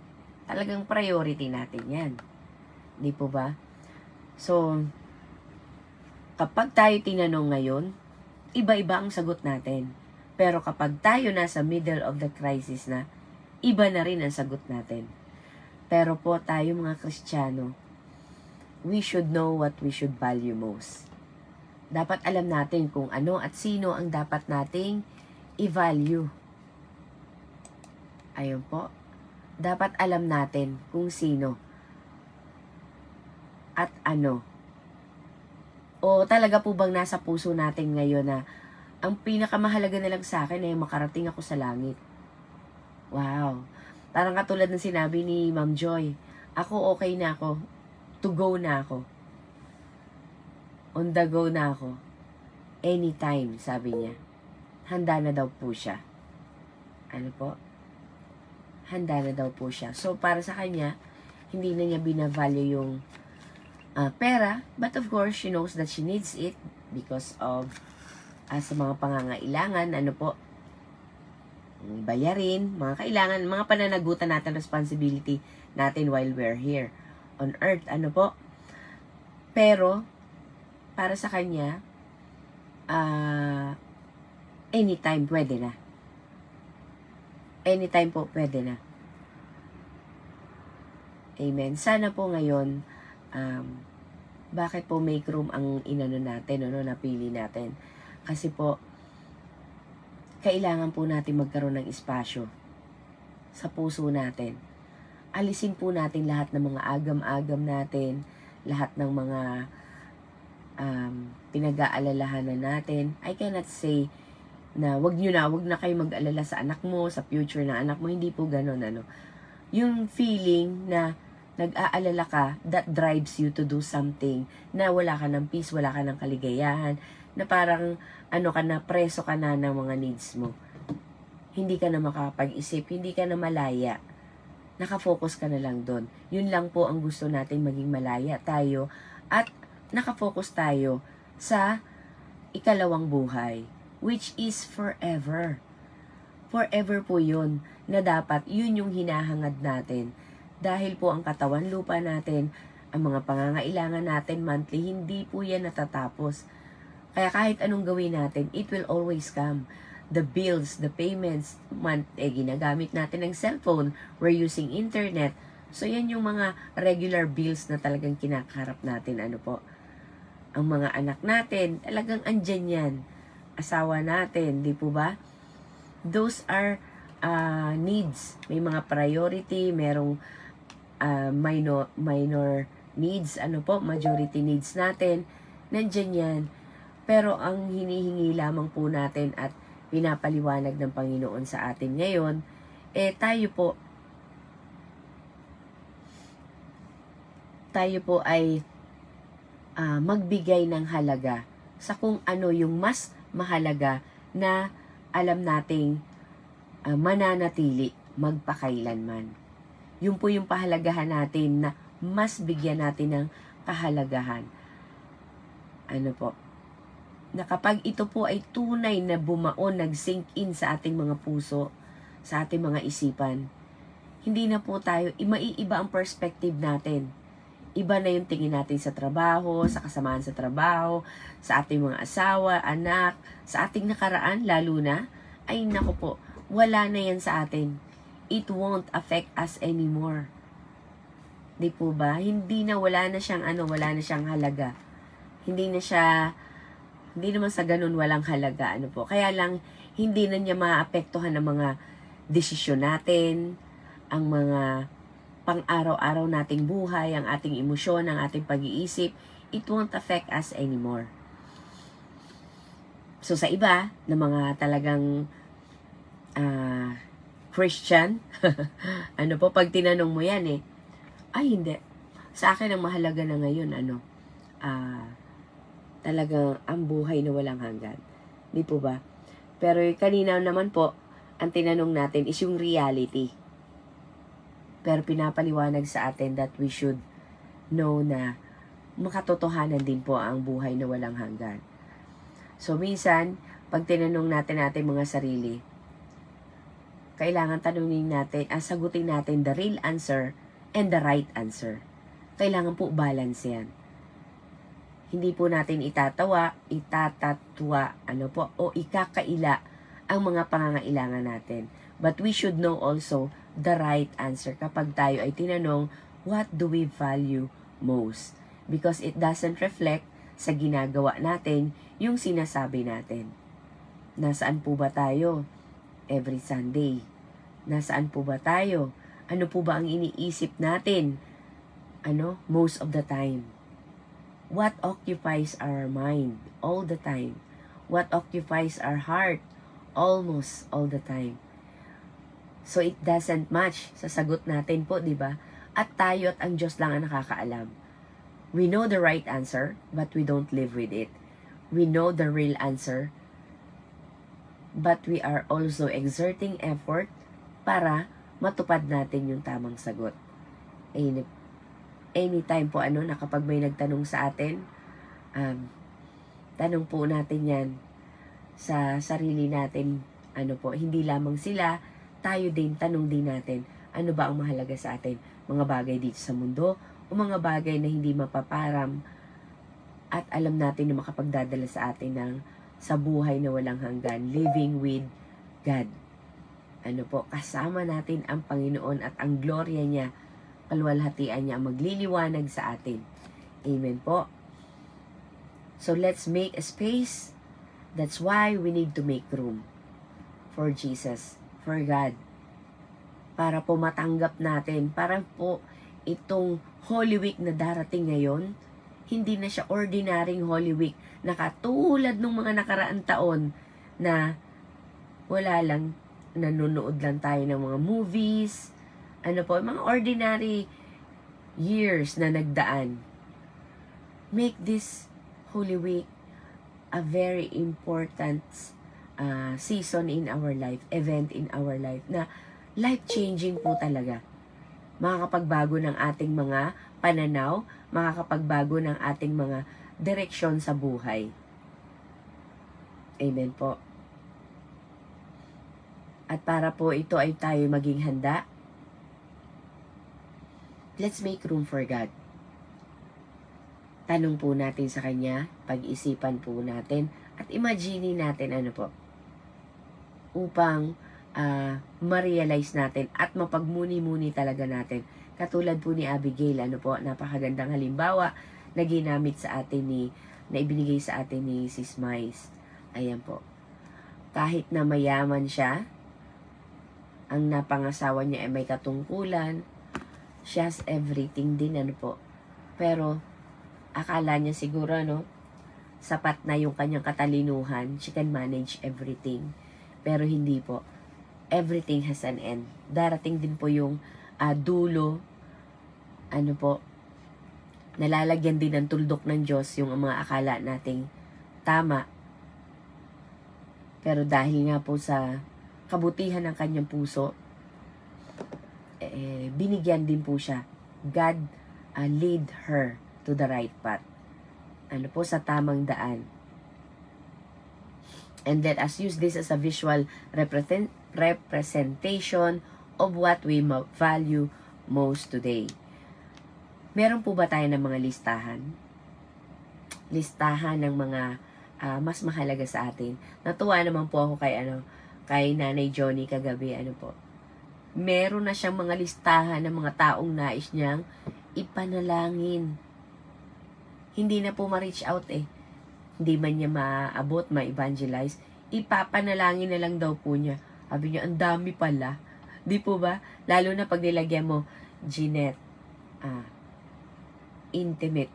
talagang priority natin yan. Di po ba? So, kapag tayo tinanong ngayon, iba-iba ang sagot natin. Pero kapag tayo nasa middle of the crisis na, iba na rin ang sagot natin. Pero po tayo mga Kristiyano, we should know what we should value most. Dapat alam natin kung ano at sino ang dapat nating i-value. Ayun po. Dapat alam natin kung sino at ano. O talaga po bang nasa puso natin ngayon na ang pinakamahalaga na lang sa akin ay makarating ako sa langit. Wow. Parang katulad ng sinabi ni Ma'am Joy, ako okay na ako. To go na ako. On the go na ako. Anytime, sabi niya. Handa na daw po siya. Ano po? handa na daw po siya. So, para sa kanya, hindi na niya binavalue yung pera. But of course, she knows that she needs it because of sa mga pangangailangan, bayarin, mga kailangan, mga pananagutan natin, responsibility natin while we're here on earth, Pero, para sa kanya, anytime pwede na. Anytime po pwede na. Amen. Sana po ngayon, bakit po make room ang inano natin, napili natin? Kasi po, kailangan po natin magkaroon ng espasyo sa puso natin. Alisin po natin lahat ng mga agam-agam natin, lahat ng mga pinag-aalalahanan natin. I cannot say na wag na kayo mag-alala sa anak mo, sa future ng anak mo. Hindi po ganun, Yung feeling na nag-aalala ka, that drives you to do something, na wala ka ng peace, wala ka ng kaligayahan, na parang, preso ka na ng mga needs mo. Hindi ka na makapag-isip, hindi ka na malaya. Nakafocus ka na lang doon. Yun lang po ang gusto natin, maging malaya tayo, at nakafocus tayo sa ikalawang buhay, which is forever. Forever po yun, na dapat yun yung hinahangad natin. Dahil po ang katawan lupa natin, ang mga pangangailangan natin monthly, hindi po yan natatapos. Kaya kahit anong gawin natin, it will always come. The bills, the payments, ginagamit natin ng cellphone, we're using internet. So yan yung mga regular bills na talagang kinakaharap natin, Ang mga anak natin, talagang andyan yan. Asawa natin, di po ba? Those are needs. May mga priority, merong minor needs, majority needs natin. Nandyan yan. Pero ang hinihingi lamang po natin at pinapaliwanag ng Panginoon sa atin ngayon, tayo po ay magbigay ng halaga sa kung ano yung mas mahalaga na alam nating mananatili magpakailanman. Yun po yung pahalagahan natin na mas bigyan natin ng kahalagahan. Na kapag ito po ay tunay na bumaon, nag-sink in sa ating mga puso, sa ating mga isipan, hindi na po tayo, maiiba ang perspective natin. Iba na yung tingin natin sa trabaho, sa kasamaan sa trabaho, sa ating mga asawa, anak, sa ating nakaraan, lalo na, ay naku po, wala na yan sa atin. It won't affect us anymore. Di po ba? Hindi na, wala na siyang halaga. Hindi naman sa ganun walang halaga, Kaya lang, hindi na niya maapektuhan ang mga desisyon natin, ang mga pang-araw-araw nating buhay, ang ating emosyon, ang ating pag-iisip. It won't affect us anymore. So, sa iba, na mga talagang Christian, pag tinanong mo yan ay hindi. Sa akin, ang mahalaga na ngayon, talagang ang buhay na walang hanggan. Di po ba? Pero kanina naman po, ang tinanong natin is yung reality. Pero pinapaliwanag sa atin that we should know na makatotohanan din po ang buhay na walang hanggan. So minsan, pag tinanong natin mga sarili, kailangan sagutin natin the real answer and the right answer. Kailangan po balance yan. Hindi po natin itatwa, o ikakaila ang mga pangangailangan natin. But we should know also the right answer kapag tayo ay tinanong, what do we value most? Because it doesn't reflect sa ginagawa natin yung sinasabi natin. Nasaan po ba tayo every Sunday? Nasaan po ba tayo? Ano po ba ang iniisip natin? Most of the time? What occupies our mind all the time? What occupies our heart almost all the time? So it doesn't match sa sagot natin po, di ba? At tayo at ang Diyos lang ang nakakaalam. We know the right answer, but we don't live with it. We know the real answer, but we are also exerting effort para matupad natin yung tamang sagot. Anytime po na kapag may nagtanong sa atin, tanong po natin yan sa sarili natin. Hindi lamang sila, tayo din, tanong din natin, ano ba ang mahalaga sa atin? Mga bagay dito sa mundo, o mga bagay na hindi mapaparam, at alam natin na makapagdadala sa atin sa buhay na walang hanggan, living with God. Kasama natin ang Panginoon at ang gloria niya, kalwalhatian niya ang magliliwanag sa atin. Amen po. So let's make a space. That's why we need to make room for Jesus, for God. Para po matanggap natin, para po itong Holy Week na darating ngayon, hindi na siya ordinaryong Holy Week na katulad ng mga nakaraang taon na wala lang, nanonood lang tayo ng mga movies, mga ordinary years na nagdaan. Make this Holy Week a very important season in our life, event in our life, na life-changing po talaga. Makakapagbago ng ating mga pananaw, makakapagbago ng ating mga direksyon sa buhay. Amen po. At para po ito ay tayo maging handa, let's make room for God. Tanong po natin sa Kanya, pag-isipan po natin, at imagine natin upang ma-realize natin at mapagmuni-muni talaga natin. Katulad po ni Abigail, napakagandang halimbawa na ginamit sa atin na ibinigay sa atin ni Sis Mais. Ayan po. Kahit na mayaman siya, ang napangasawa niya ay may katungkulan, she has everything din, Pero, akala niya siguro, sapat na yung kanyang katalinuhan, she can manage everything. Pero hindi po. Everything has an end. Darating din po yung dulo, nalalagyan din ng tuldok ng Diyos yung mga akala nating tama. Pero dahil nga po sa kabutihan ng kanyang puso, binigyan din po siya. God lead her to the right path. Sa tamang daan. And let us use this as a visual representation of what we value most today. Meron po ba tayo ng mga listahan? Listahan ng mga mas mahalaga sa atin. Natuwa naman po ako kay Nanay Johnny kagabi, meron na siyang mga listahan ng mga taong nais niyang ipanalangin. Hindi na po ma-reach out Hindi man niya maabot, ma-evangelize. Ipapanalangin na lang daw po niya. Sabi niya, ang dami pala. Di po ba? Lalo na pag nilagyan mo, Jeanette,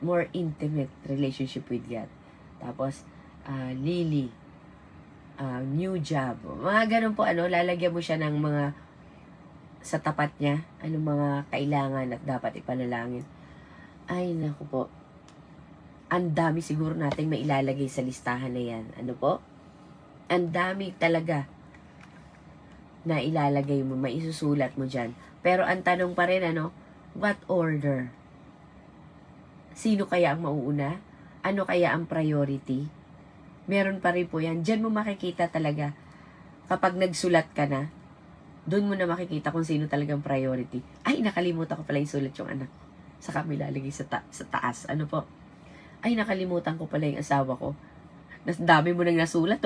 more intimate relationship with God. Tapos, Lily, new job. Mga ganun po, lalagyan mo siya ng mga sa tapat niya, mga kailangan at dapat ipanalangin. Ay, naku po. Ang dami siguro nating mailalagay sa listahan na yan. Ang dami talaga na ilalagay mo, maisusulat mo dyan. Pero ang tanong pa rin, what order? Sino kaya ang mauuna? Ano kaya ang priority? Meron pa rin po yan. Diyan mo makikita talaga. Kapag nagsulat ka na, doon mo na makikita kung sino talagang priority. Ay, nakalimutan ko pala yung sulat yung anak. Saka milalagay sa taas. Ay, nakalimutan ko pala yung asawa ko. Dami mo nang nasulat,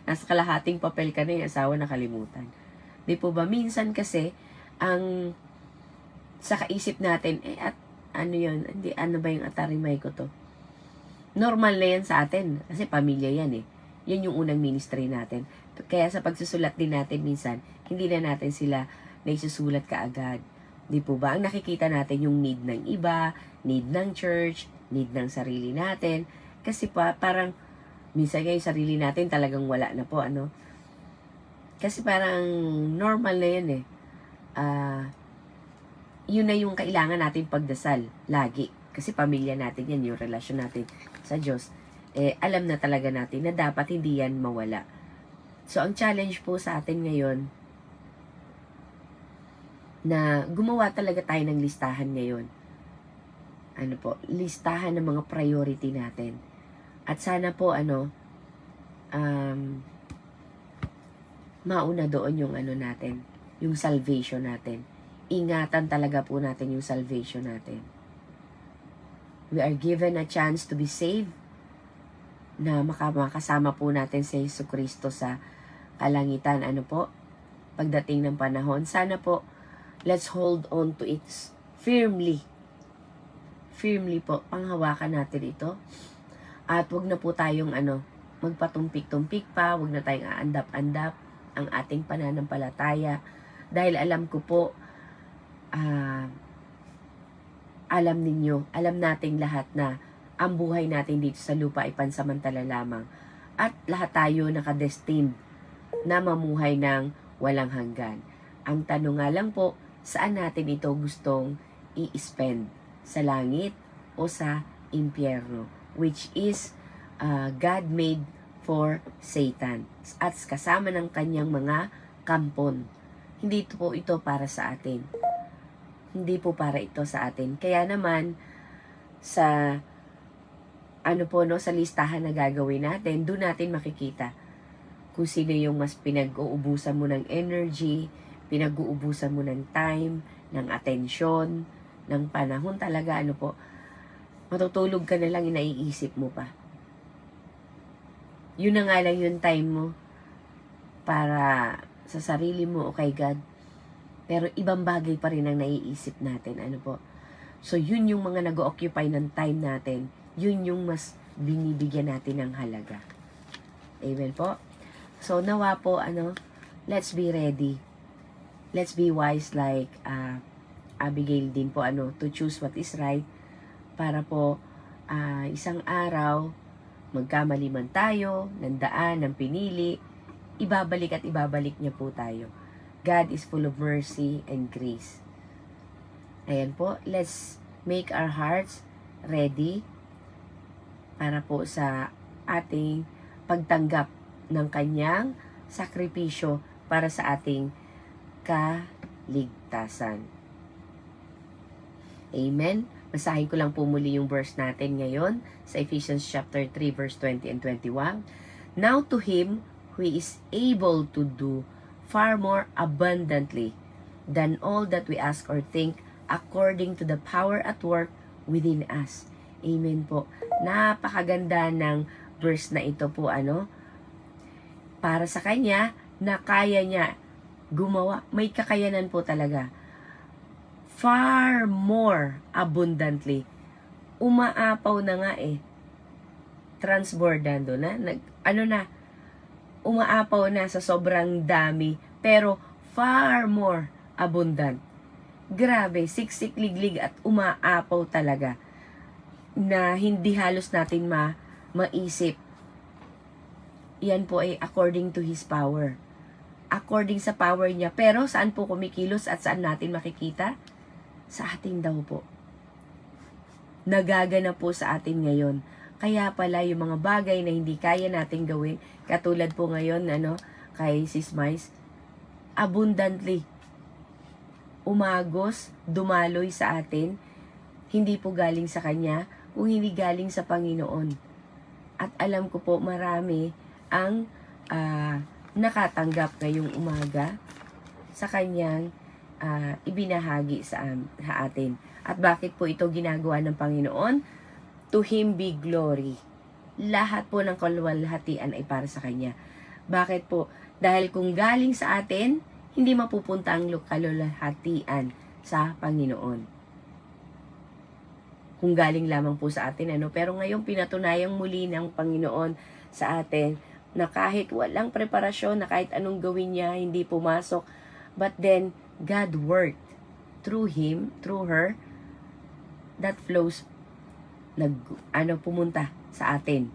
Nasa kalahating papel ka na yung asawa, nakalimutan. Di po ba? Minsan kasi, sa kaisip natin, yun? Hindi, ba yung atarimay ko to? Normal na yan sa atin. Kasi pamilya yan, Yan yung unang ministry natin. Kaya sa pagsusulat din natin minsan, hindi na natin sila naisusulat kaagad. Di po ba? Ang nakikita natin yung need ng iba, need ng church, need ng sarili natin. Kasi parang, minsan yung sarili natin talagang wala na po, Kasi parang normal na yan, yun na yung kailangan natin pagdasal, lagi. Kasi pamilya natin yan, yung relasyon natin sa Diyos. Alam na talaga natin na dapat hindi yan mawala. So, ang challenge po sa atin ngayon, na gumawa talaga tayo ng listahan ngayon. Ano po, listahan ng mga priority natin. At sana po mauna doon yung natin, yung salvation natin. Ingatan talaga po natin yung salvation natin. We are given a chance to be saved, na makasama po natin si Jesucristo sa kalangitan. Ano po? Pagdating ng panahon. Sana po, let's hold on to it firmly. Firmly po, panghawakan natin ito. At wag na po tayong magpatumpik-tumpik pa, wag na tayong aandap-andap ang ating pananampalataya. Dahil alam ko po, alam nating lahat na ang buhay natin dito sa lupa ay pansamantala lamang. At lahat tayo nakadestined na mamuhay ng walang hanggan. Ang tanong nga lang po, saan natin ito gustong i-spend? Sa langit o sa impyerno? Which is God made for Satan. At kasama ng kanyang mga kampon. Hindi po ito para sa atin. Hindi po para ito sa atin. Kaya naman, sa sa listahan na gagawin natin, doon natin makikita kung sino yung mas pinag-uubusan mo ng energy, pinag-uubusan mo ng time, ng atensyon, ng panahon talaga, matutulog ka na lang, naiisip mo pa. Yun na nga lang yung time mo para sa sarili mo o kay God. Pero ibang bagay pa rin ang naiisip natin, So, yun yung mga nag-occupy ng time natin. Yun yung mas binibigyan natin ng halaga. Amen po? So, nawa po, let's be ready. Let's be wise like Abigail din po, to choose what is right. Para po, isang araw, magkamali man tayo, ng daan, ng pinili, ibabalik at ibabalik niya po tayo. God is full of mercy and grace. Ayan po, let's make our hearts ready para po sa ating pagtanggap ng kanyang sakripisyo para sa ating kaligtasan. Amen. Basahin ko lang po muli yung verse natin ngayon sa Ephesians chapter 3 verse 20 and 21. Now to him who is able to do far more abundantly than all that we ask or think, according to the power at work within us. Amen po. Napakaganda ng verse na ito po, para sa kanya na kaya niya gumawa. May kakayanan po talaga. Far more abundantly. Umaapaw na nga transbordando na. Umaapaw na sa sobrang dami. Pero far more abundant. Grabe, siksik-liglig at umaapaw talaga. Na hindi halos natin maisip. Yan po ay according to His power. According sa power niya. Pero saan po kumikilos at saan natin makikita? Sa atin daw po. Nagagana po sa atin ngayon. Kaya pala yung mga bagay na hindi kaya natin gawin, katulad po ngayon, kay Sis Mais, abundantly, umagos, dumaloy sa atin, hindi po galing sa Kanya, kung hindi galing sa Panginoon. At alam ko po marami ang nakatanggap ngayong umaga sa Kanyang ibinahagi sa atin. At bakit po ito ginagawa ng Panginoon? To Him be glory. Lahat po ng kaluwalhatian ay para sa Kanya. Bakit po? Dahil kung galing sa atin, hindi mapupunta ang kaluwalhatian sa Panginoon. Kung galing lamang po sa atin, Pero ngayon pinatunayang muli ng Panginoon sa atin na kahit walang preparasyon, na kahit anong gawin niya, hindi pumasok. But then, God worked through him, through her, that flows, pumunta sa atin.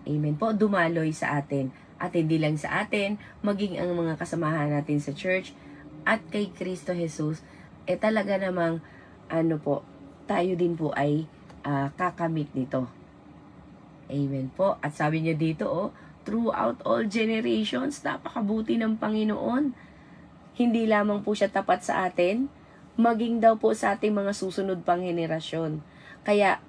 Amen po, dumaloy sa atin. At hindi lang sa atin, maging ang mga kasamahan natin sa church at kay Kristo Jesus, talaga namang, tayo din po ay kakamit nito. Amen po. At sabi niya dito, throughout all generations, napakabuti ng Panginoon. Hindi lamang po siya tapat sa atin, maging daw po sa ating mga susunod pang henerasyon. Kaya,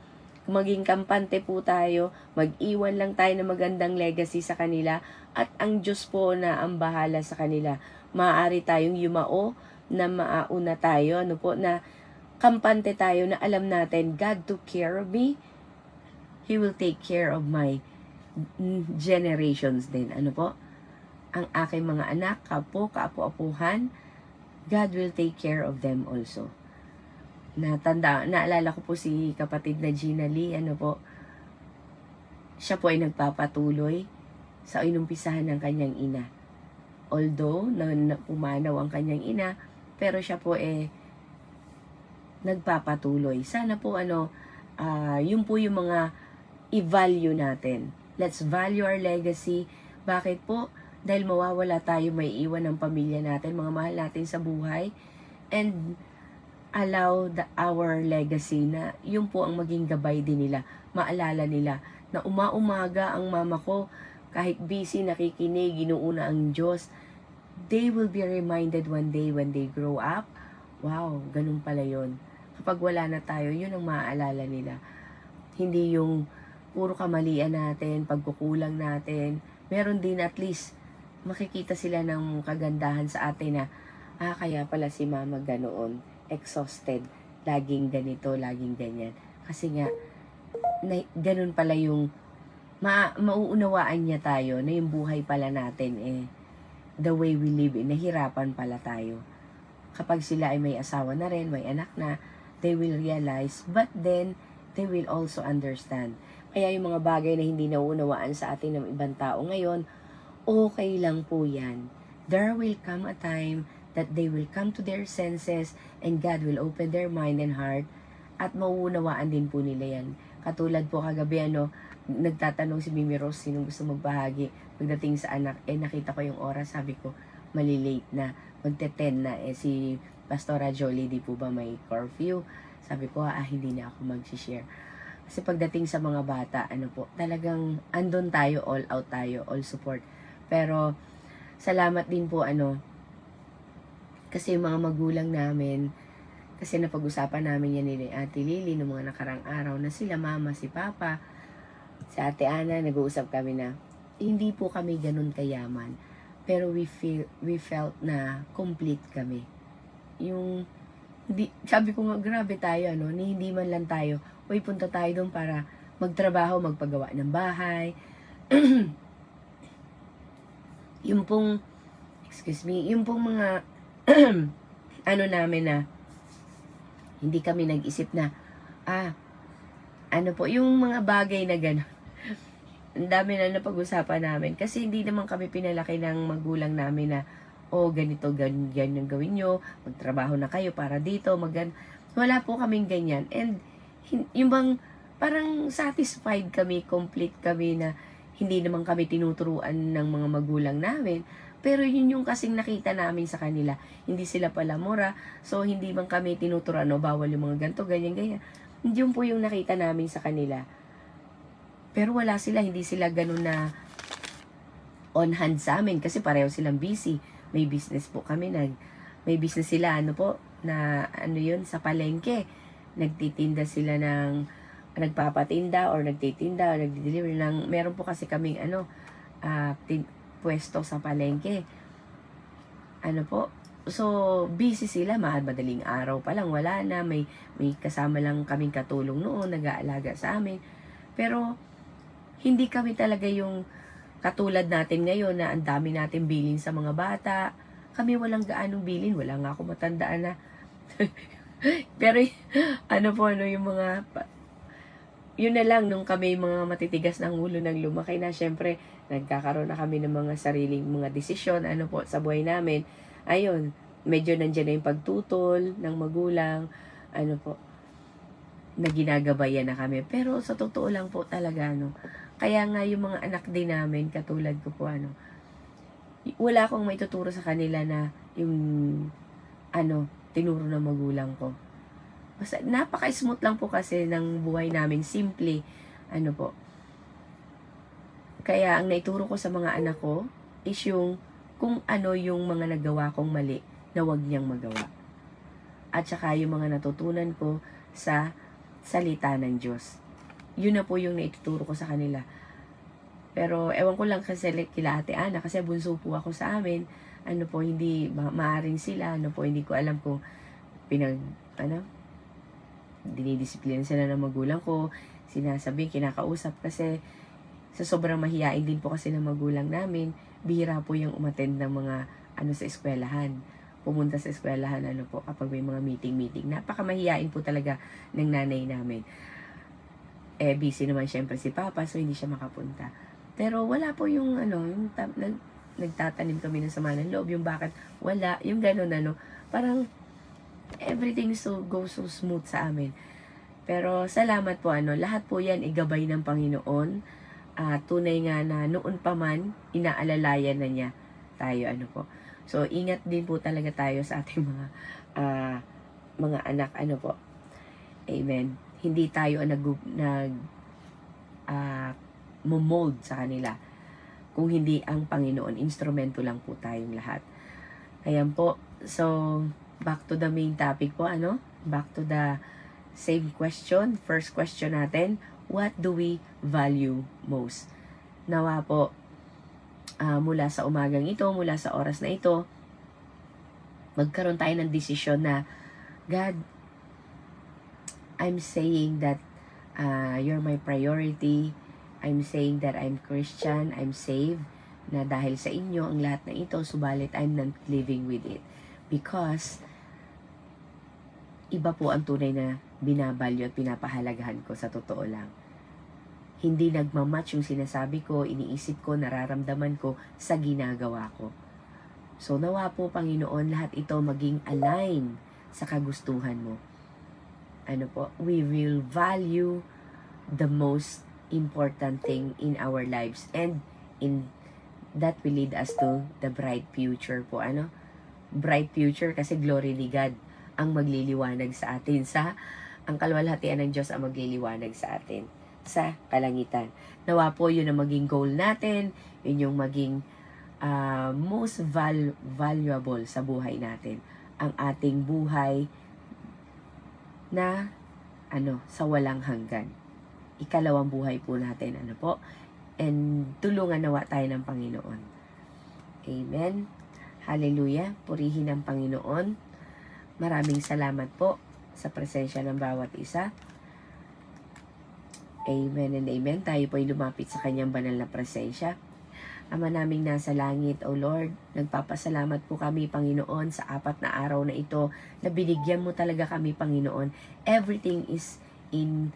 maging kampante po tayo, mag-iwan lang tayo ng magandang legacy sa kanila, at ang Diyos po na ang bahala sa kanila. Maaari tayong yumao na maauna tayo, ano po, na kampante tayo na alam natin, God took care of me, He will take care of my generations din. Ano po? Ang aking mga anak, kapo, kaapo-apuhan, God will take care of them also. Naalala ko po si kapatid na Gina Lee, ano po, siya po ay nagpapatuloy sa inumpisahan ng kanyang ina. Although, pumanaw ang kanyang ina, pero siya po nagpapatuloy. Sana po yun po yung mga i-value natin. Let's value our legacy. Bakit po? Dahil mawawala tayo, may iwan ng pamilya natin, mga mahal natin sa buhay. And allow our legacy na yun po ang maging gabay din nila. Maalala nila na umaga ang mama ko, kahit busy, nakikinig, ginuuna ang Diyos. They will be reminded one day when they grow up, wow, ganun pala yun. Kapag wala na tayo, yun ang maaalala nila. Hindi yung puro kamalian natin, pagkukulang natin. Meron din at least makikita sila ng kagandahan sa atin na, kaya pala si mama ganoon, exhausted, laging ganito, laging ganyan. Kasi nga, ganun pala yung mauunawaan niya tayo na yung buhay pala natin the way we live nahirapan pala tayo. Kapag sila ay may asawa na rin, may anak na, they will realize, but then, they will also understand. Kaya yung mga bagay na hindi nauunawaan sa atin ng ibang tao ngayon, okay lang po yan. There will come a time that they will come to their senses and God will open their mind and heart at mauunawaan din po nila yan. Katulad po kagabi, nagtatanong si Mimi Rose, sino gusto magbahagi. Pagdating sa anak, nakita ko yung oras, sabi ko, malilate na. Magte-10 na. Si Pastora Jolie, di po ba may curfew? Sabi ko, hindi na ako mag-share. Kasi pagdating sa mga bata, talagang andon tayo, all out tayo, all support. Pero, salamat din po, kasi yung mga magulang namin, kasi napag-usapan namin yan ni Ate Lily noong mga nakarang araw na sila, mama, si papa, si Ate Ana, nag-uusap kami na, hindi po kami ganun kayaman. Pero we felt na complete kami. Sabi ko nga, grabe tayo, hindi man lang tayo, punta tayo doon para magtrabaho, magpagawa ng bahay. yung pong mga, namin na, hindi kami nag-isip na, yung mga bagay na gano'n. Ang dami na napag-usapan namin. Kasi hindi naman kami pinalaki ng magulang namin na, ganito, ganyan yung gawin nyo, magtrabaho na kayo para dito, wala po kaming ganyan. And, yung bang, parang satisfied kami, complete kami na, hindi naman kami tinuturuan ng mga magulang namin. Pero yun yung kasing nakita namin sa kanila. Hindi sila pala mura, so hindi man kami tinuturuan, bawal yung mga ganito, ganyan. Yun po yung nakita namin sa kanila. Pero wala sila, hindi sila ganun na on hand sa amin kasi pareho silang busy. May business po kami, may business sila, sa palengke. Nagtitinda sila nagpapatinda or nagtitinda or nagdi-deliver ng, meron po kasi kaming pwesto sa palengke. So, busy sila, madaling araw pa lang, wala na, may kasama lang kaming katulong noon, nag-aalaga sa amin. Pero, hindi kami talaga yung katulad natin ngayon na ang dami natin bilin sa mga bata. Kami walang gaanong bilin, wala nga ako matandaan na. Pero, yung mga, yun na lang, nung kami mga matitigas ng ulo ng lumaki na, syempre, nagkakaroon na kami ng mga sariling mga desisyon, sa buhay namin. Ayun, medyo nandiyan na yung pagtutol ng magulang, na ginagabayan na kami. Pero sa totoo lang po talaga, kaya nga yung mga anak din namin, katulad ko po, wala akong maituturo sa kanila na yung, tinuro ng magulang ko. Basta, napaka-smooth lang po kasi ng buhay namin, simple, Kaya, ang naituro ko sa mga anak ko, is yung, kung yung mga nagawa kong mali, na wag niyang magawa. at saka yung mga natutunan ko sa salita ng Diyos. Yun na po yung naituturo ko sa kanila. Pero ewan ko lang kasi kila Ate Ana, kasi bunso po ako sa amin. Ano po, hindi maaring sila. Ano po, hindi ko alam kung dinidisiplina sila ng magulang ko. Sinasabi, kinakausap kasi sa sobrang mahiyain din po kasi ng magulang namin, bihira po yung umattend ng mga sa eskwelahan. Pumunta sa eskwelahan kapag may mga meeting. Napakamahiyain po talaga ng nanay namin. Busy naman syempre si Papa, so hindi siya makapunta. Pero wala po yung nagtatanim kami ng sama ng loob, yung bakit wala, yung gano'n parang everything goes so smooth sa amin. Pero salamat po lahat po yan igabay ng Panginoon. Tunay nga na noon pa man, inaalalayan na niya tayo po. So, ingat din po talaga tayo sa ating mga anak po. Amen. Hindi tayo mold sa kanila. Kung hindi ang Panginoon, instrumento lang po tayong lahat. Ayan po. So, back to the main topic po, Back to the same question. First question natin, what do we value most? Nawa po, mula sa umagang ito, mula sa oras na ito, magkaroon tayo ng desisyon na, God, I'm saying that you're my priority. I'm saying that I'm Christian, I'm saved, na dahil sa inyo ang lahat na ito, subalit I'm not living with it. Because, iba po ang tunay na binabalyo at pinapahalagahan ko sa totoo lang. Hindi nagmamatch yung sinasabi ko, iniisip ko, nararamdaman ko sa ginagawa ko. So, nawa po, Panginoon, lahat ito maging align sa kagustuhan mo. We will value the most important thing in our lives, and in that will lead us to the bright future po. Bright future kasi glory ni God ang magliliwanag sa atin, ang kaluwalhatian ng Diyos ang magliliwanag sa atin sa kalangitan. Nawa po yun ang maging goal natin, yun yung maging most valuable sa buhay natin, ang ating buhay na sa walang hanggan. Ikalawang buhay po natin, and tulungan nawa tayo ng Panginoon. Amen. Hallelujah. Purihin ang Panginoon. Maraming salamat po sa presensya ng bawat isa. Amen and amen. Tayo po ay lumapit sa kanyang banal na presensya. Ama naming nasa langit, O Lord, nagpapasalamat po kami, Panginoon, sa 4 na araw na ito na binigyan mo talaga kami, Panginoon. Everything is in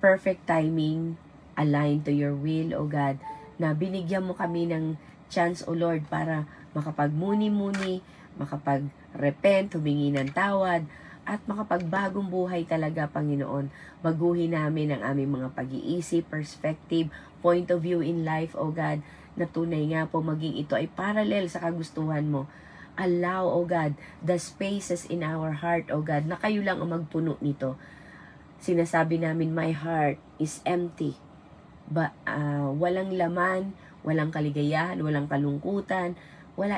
perfect timing, aligned to your will, O God, na binigyan mo kami ng chance, O Lord, para makapagmuni-muni, makapag-repent, humingi ng tawad, at makapagbagong buhay talaga, Panginoon. Baguhin namin ang aming mga pag-iisip, perspective, point of view in life, O God, na tunay nga po maging ito ay parallel sa kagustuhan mo. Allow, O God, the spaces in our heart, O God, na kayo lang ang magpuno nito. Sinasabi namin, my heart is empty. Walang laman, walang kaligayahan, walang kalungkutan,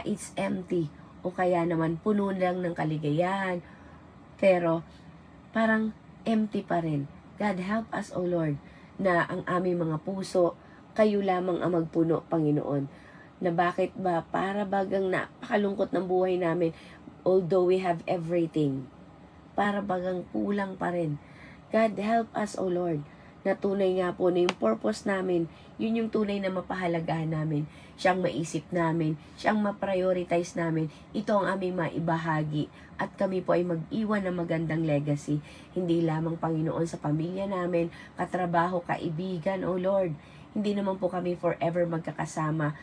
it's empty. O kaya naman puno lang ng kaligayahan, pero parang empty pa rin. God, help us, O Lord, na ang aming mga puso, kayo lamang ang magpuno, Panginoon. Na bakit ba, para bagang napakalungkot ng buhay namin, although we have everything, para bagang kulang pa rin. God, help us, O Lord, na tunay nga po na yung purpose namin, yun yung tunay na mapahalagahan namin, siyang maisip namin, siyang ma-prioritize namin, ito ang aming maibahagi, at kami po ay mag-iwan ng magandang legacy, hindi lamang, Panginoon, sa pamilya namin, katrabaho, kaibigan, O Lord, hindi naman po kami forever magkakasama.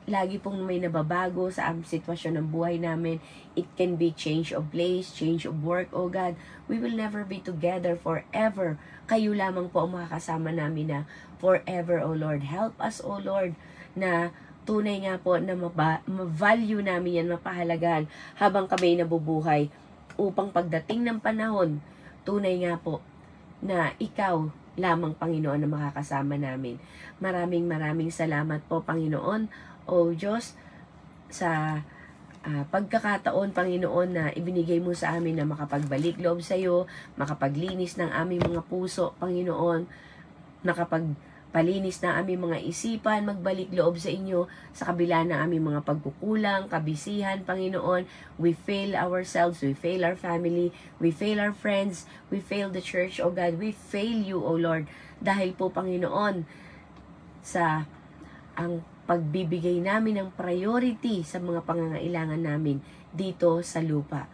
Lagi pong may nababago sa sitwasyon ng buhay namin. It can be change of place, change of work, O God. We will never be together forever. Kayo lamang po ang makakasama namin na forever, O Lord. Help us, O Lord, na tunay nga po na ma-value namin yan, mapahalagahan habang kami nabubuhay, upang pagdating ng panahon, tunay nga po na ikaw lamang, Panginoon, na makakasama namin. Maraming salamat po, Panginoon, O Diyos, sa pagkakataon, Panginoon, na ibinigay mo sa amin na makapagbalik loob sa iyo, makapaglinis ng aming mga puso, Panginoon, makapagpalinis ng aming mga isipan, magbalik loob sa inyo sa kabila ng aming mga pagkukulang, kabisihan, Panginoon. We fail ourselves, we fail our family, we fail our friends, we fail the church, O God. We fail you, O Lord, dahil po, Panginoon, sa ang pagbibigay namin ng priority sa mga pangangailangan namin dito sa lupa.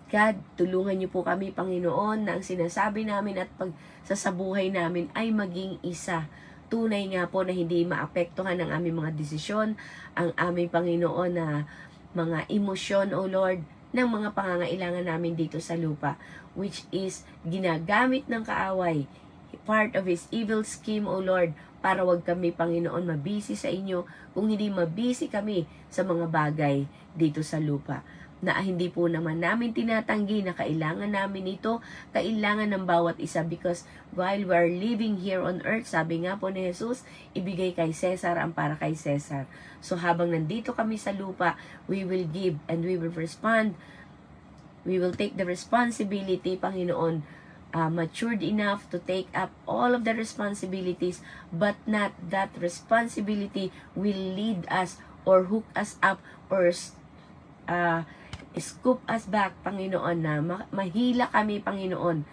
God, tulungan niyo po kami, Panginoon, na ang sinasabi namin at pagsasabuhay namin ay maging isa. Tunay nga po na hindi maapektuhan ang aming mga desisyon, ang aming, Panginoon, na mga emosyon, O Lord, ng mga pangangailangan namin dito sa lupa, which is ginagamit ng kaaway, part of his evil scheme, O Lord, para wag kami, Panginoon, mabisi sa inyo, kung hindi mabisi kami sa mga bagay dito sa lupa, na hindi po naman namin tinatanggi na kailangan namin ito, kailangan ng bawat isa, because while we are living here on earth, sabi nga po ni Jesus, ibigay kay Cesar ang para kay Cesar. So habang nandito kami sa lupa, we will give and we will respond. We will take the responsibility, Panginoon, matured enough to take up all of the responsibilities, but not that responsibility will lead us or hook us up or scoop us back, Panginoon, na mahila kami, Panginoon.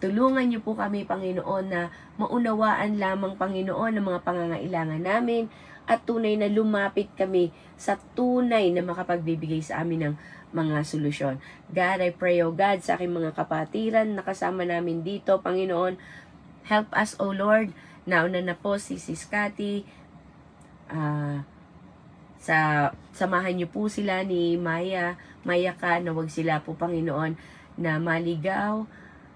Tulungan niyo po kami, Panginoon, na maunawaan lamang, Panginoon, ang mga pangangailangan namin at tunay na lumapit kami sa tunay na makapagbibigay sa amin ng mga solusyon. God, I pray, O God, sa aking mga kapatiran na kasama namin dito, Panginoon, help us, O Lord. Nauna na po si Sis Cathy, samahan niyo po sila ni Maya ka, na wag sila po, Panginoon, na maligaw.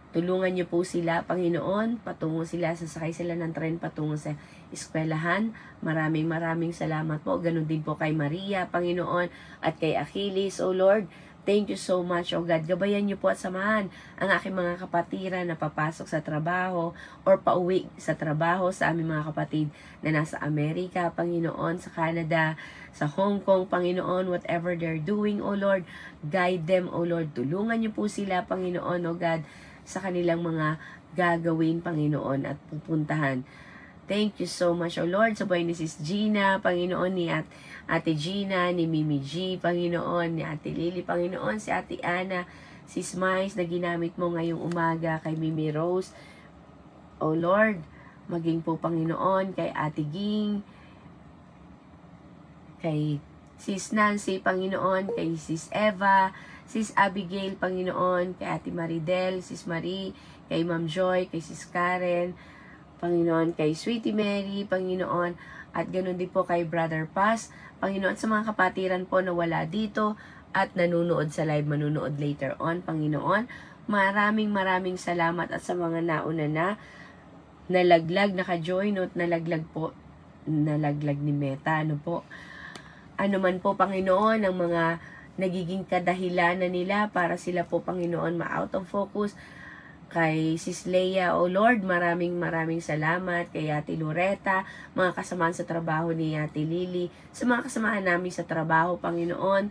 Tulungan niyo po sila, Panginoon, patungo sila, sasakay sila ng tren patungo sa eskwelahan. Maraming salamat po. Ganun din po kay Maria, Panginoon, at kay Achilles, O Lord. Thank you so much, O God. Gabayan niyo po at samahan ang aking mga kapatiran na papasok sa trabaho or pauwi sa trabaho, sa aming mga kapatid na nasa Amerika, Panginoon, sa Canada, sa Hong Kong, Panginoon, whatever they're doing, O Lord, guide them, O Lord. Tulungan niyo po sila, Panginoon, O God, sa kanilang mga gagawin, Panginoon, at pupuntahan. Thank you so much, O Lord, sa buhay ni Sis Gina, Panginoon, ni Ate Gina, ni Mimi G, Panginoon, ni Ate Lily, Panginoon, si Ate Ana, Sis Mais na ginamit mo ngayong umaga, kay Mimi Rose, O Lord, maging po, Panginoon, kay Ate Ging, kay Sis Nancy, Panginoon, kay Sis Eva, Sis Abigail, Panginoon, kay Ate Maridel, Sis Marie, kay Ma'am Joy, kay Sis Karen, Panginoon, kay Sweetie Mary, Panginoon, at ganun din po kay Brother Paz, Panginoon, sa mga kapatiran po na wala dito at nanunood sa live, manunood later on, Panginoon, maraming salamat, at sa mga nauna na nalaglag, naka-join at nalaglag ni Meta, ano man po, Panginoon, ang mga nagiging kadahilanan nila para sila po, Panginoon, ma-out of focus. Kay Sis Leia, O Lord, maraming salamat. Kay Ate Loretta, mga kasamahan sa trabaho ni Ate Lily, sa mga kasamahan namin sa trabaho, Panginoon,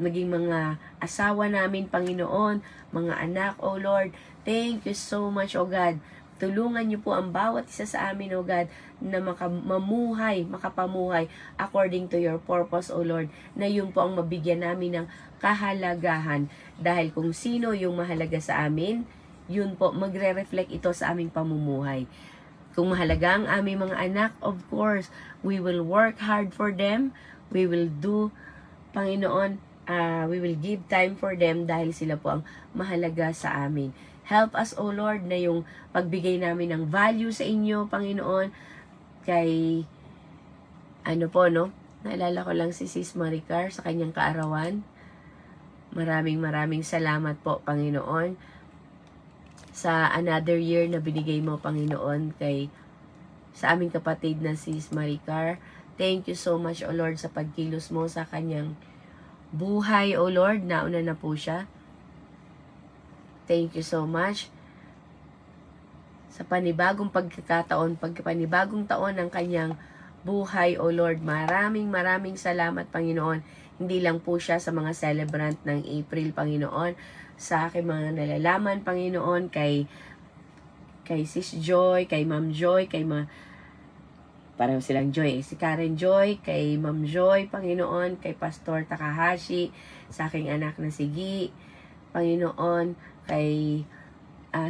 maging mga asawa namin, Panginoon, mga anak, O Lord, thank you so much, O God. Tulungan niyo po ang bawat isa sa amin, O God, na makapamuhay according to your purpose, O Lord, na yun po ang mabigyan namin ng kahalagahan. Dahil kung sino yung mahalaga sa amin, yun po, magre-reflect ito sa aming pamumuhay. Kung mahalaga ang aming mga anak, of course, we will work hard for them. We will do, Panginoon, we will give time for them dahil sila po ang mahalaga sa amin. Help us, O Lord, na yung pagbigay namin ng value sa inyo, Panginoon, kay, naalala ko lang si Sis Maricar sa kanyang kaarawan. Maraming salamat po, Panginoon, sa another year na binigay mo, Panginoon, sa aming kapatid na Sis Maricar. Thank you so much, O Lord, sa pagkilos mo sa kanyang buhay, O Lord. Nauna na po siya. Thank you so much sa panibagong pagkakataon, panibagong taon ng kanyang buhay, O Lord. Maraming salamat, Panginoon. Hindi lang po siya sa mga celebrant ng April, Panginoon, sa aking mga nalalaman, Panginoon, kay Sis Joy, kay Ma'am Joy, pareho silang Joy, si Karen Joy, kay Ma'am Joy, Panginoon, kay Pastor Takahashi, sa aking anak na si Gi, Panginoon, kay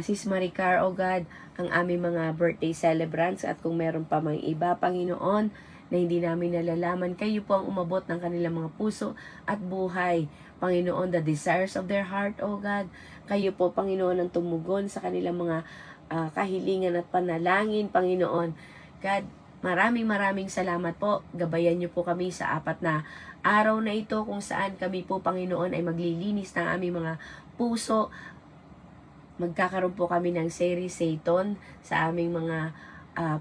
Sis Maricar, O God, ang aming mga birthday celebrants, at kung meron pa mga iba, Panginoon, na hindi namin nalalaman, kayo po ang umabot ng kanilang mga puso at buhay. Panginoon, the desires of their heart, O God, kayo po, Panginoon, ang tumugon sa kanilang mga kahilingan at panalangin, Panginoon. God, maraming salamat po. Gabayan niyo po kami sa 4 na araw na ito kung saan kami po, Panginoon, ay maglilinis ng aming mga puso. Magkakaroon po kami ng Satan sa aming mga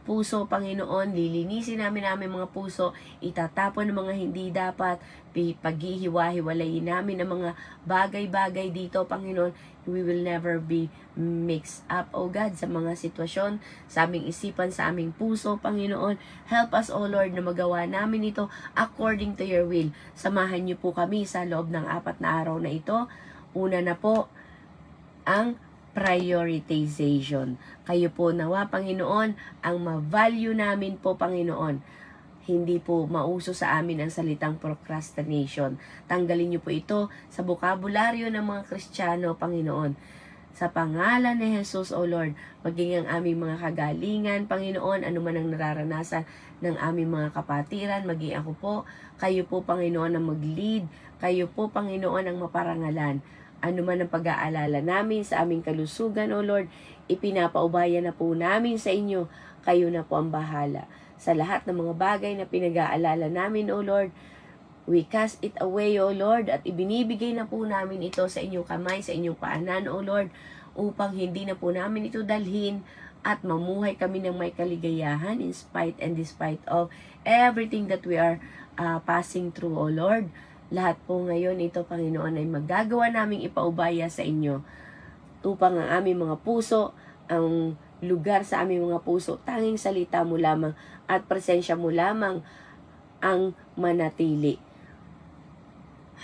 puso, Panginoon. Lilinisin namin mga puso, itatapon ng mga hindi dapat, paghihiwa-hiwalayin namin ang mga bagay-bagay dito, Panginoon. We will never be mixed up, O God, sa mga sitwasyon, sa aming isipan, sa aming puso, Panginoon. Help us, O Lord, na magawa namin ito according to your will. Samahan niyo po kami sa loob ng 4 na araw na ito. Una na po, ang prioritization. Kayo po nawa, Panginoon, ang ma-value namin po, Panginoon. Hindi po mauso sa amin ang salitang procrastination. Tanggalin niyo po ito sa bokabularyo ng mga Kristiyano, Panginoon. Sa pangalan ni Jesus, O Lord, maging ang aming mga kagalingan, Panginoon, anuman ang nararanasan ng aming mga kapatiran, maging ako po, kayo po, Panginoon, ang mag-lead, kayo po, Panginoon, ang maparangalan. Ano man ang pag-aalala namin sa aming kalusugan, O Lord, ipinapaubaya na po namin sa inyo, kayo na po ang bahala. Sa lahat ng mga bagay na pinag-aalala namin, O Lord, we cast it away, O Lord, at ibinibigay na po namin ito sa inyong kamay, sa inyong paanan, O Lord, upang hindi na po namin ito dalhin at mamuhay kami ng may kaligayahan in spite and despite of everything that we are passing through, O Lord. Lahat po ngayon ito, Panginoon, ay magagawa naming ipaubaya sa inyo upang ang aming mga puso, ang lugar sa aming mga puso, tanging salita mo lamang at presensya mo lamang ang manatili.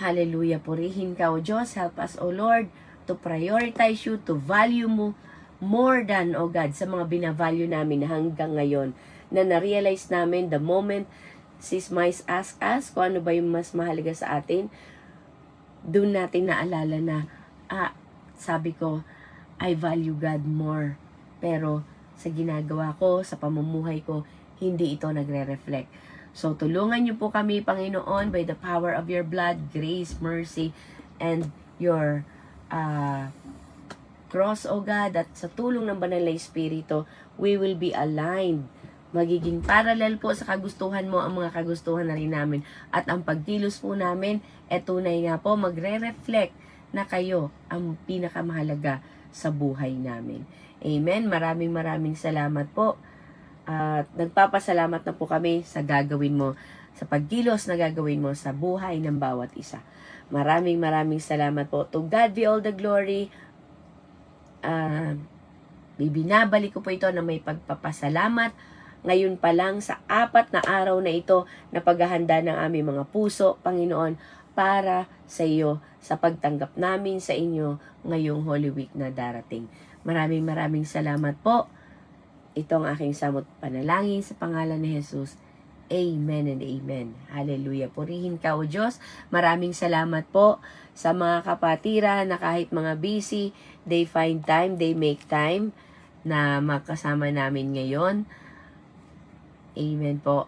Hallelujah. Purihin ka, O Diyos. Help us, O Lord, to prioritize you, to value mo more than, O God, sa mga binavalue namin hanggang ngayon, na na-realize namin the moment Sis Mais ask us kung ano ba yung mas mahalaga sa atin, doon natin naalala na, sabi ko, I value God more. Pero sa ginagawa ko, sa pamumuhay ko, hindi ito nagre-reflect. So, tulungan niyo po kami, Panginoon, by the power of your blood, grace, mercy, and your cross, O God, at sa tulong ng Banal na Espiritu, we will be aligned. Magiging parallel po sa kagustuhan mo ang mga kagustuhan na rin namin. At ang pagkilos po namin, tunay nga po, magre-reflect na kayo ang pinakamahalaga sa buhay namin. Amen. Maraming salamat po. At nagpapasalamat na po kami sa gagawin mo, sa pagkilos na gagawin mo sa buhay ng bawat isa. Maraming salamat po. To God be all the glory. Binabalik ko po ito na may pagpapasalamat. Ngayon pa lang sa 4 na araw na ito na paghahanda ng aming mga puso, Panginoon, para sa iyo, sa pagtanggap namin sa inyo ngayong Holy Week na darating. Maraming salamat po. Ito ang aking samot panalangin sa pangalan ni Jesus. Amen and amen. Hallelujah. Purihin ka, O Diyos. Maraming salamat po sa mga kapatiran na kahit mga busy, they find time, they make time na makasama namin ngayon. Amen po.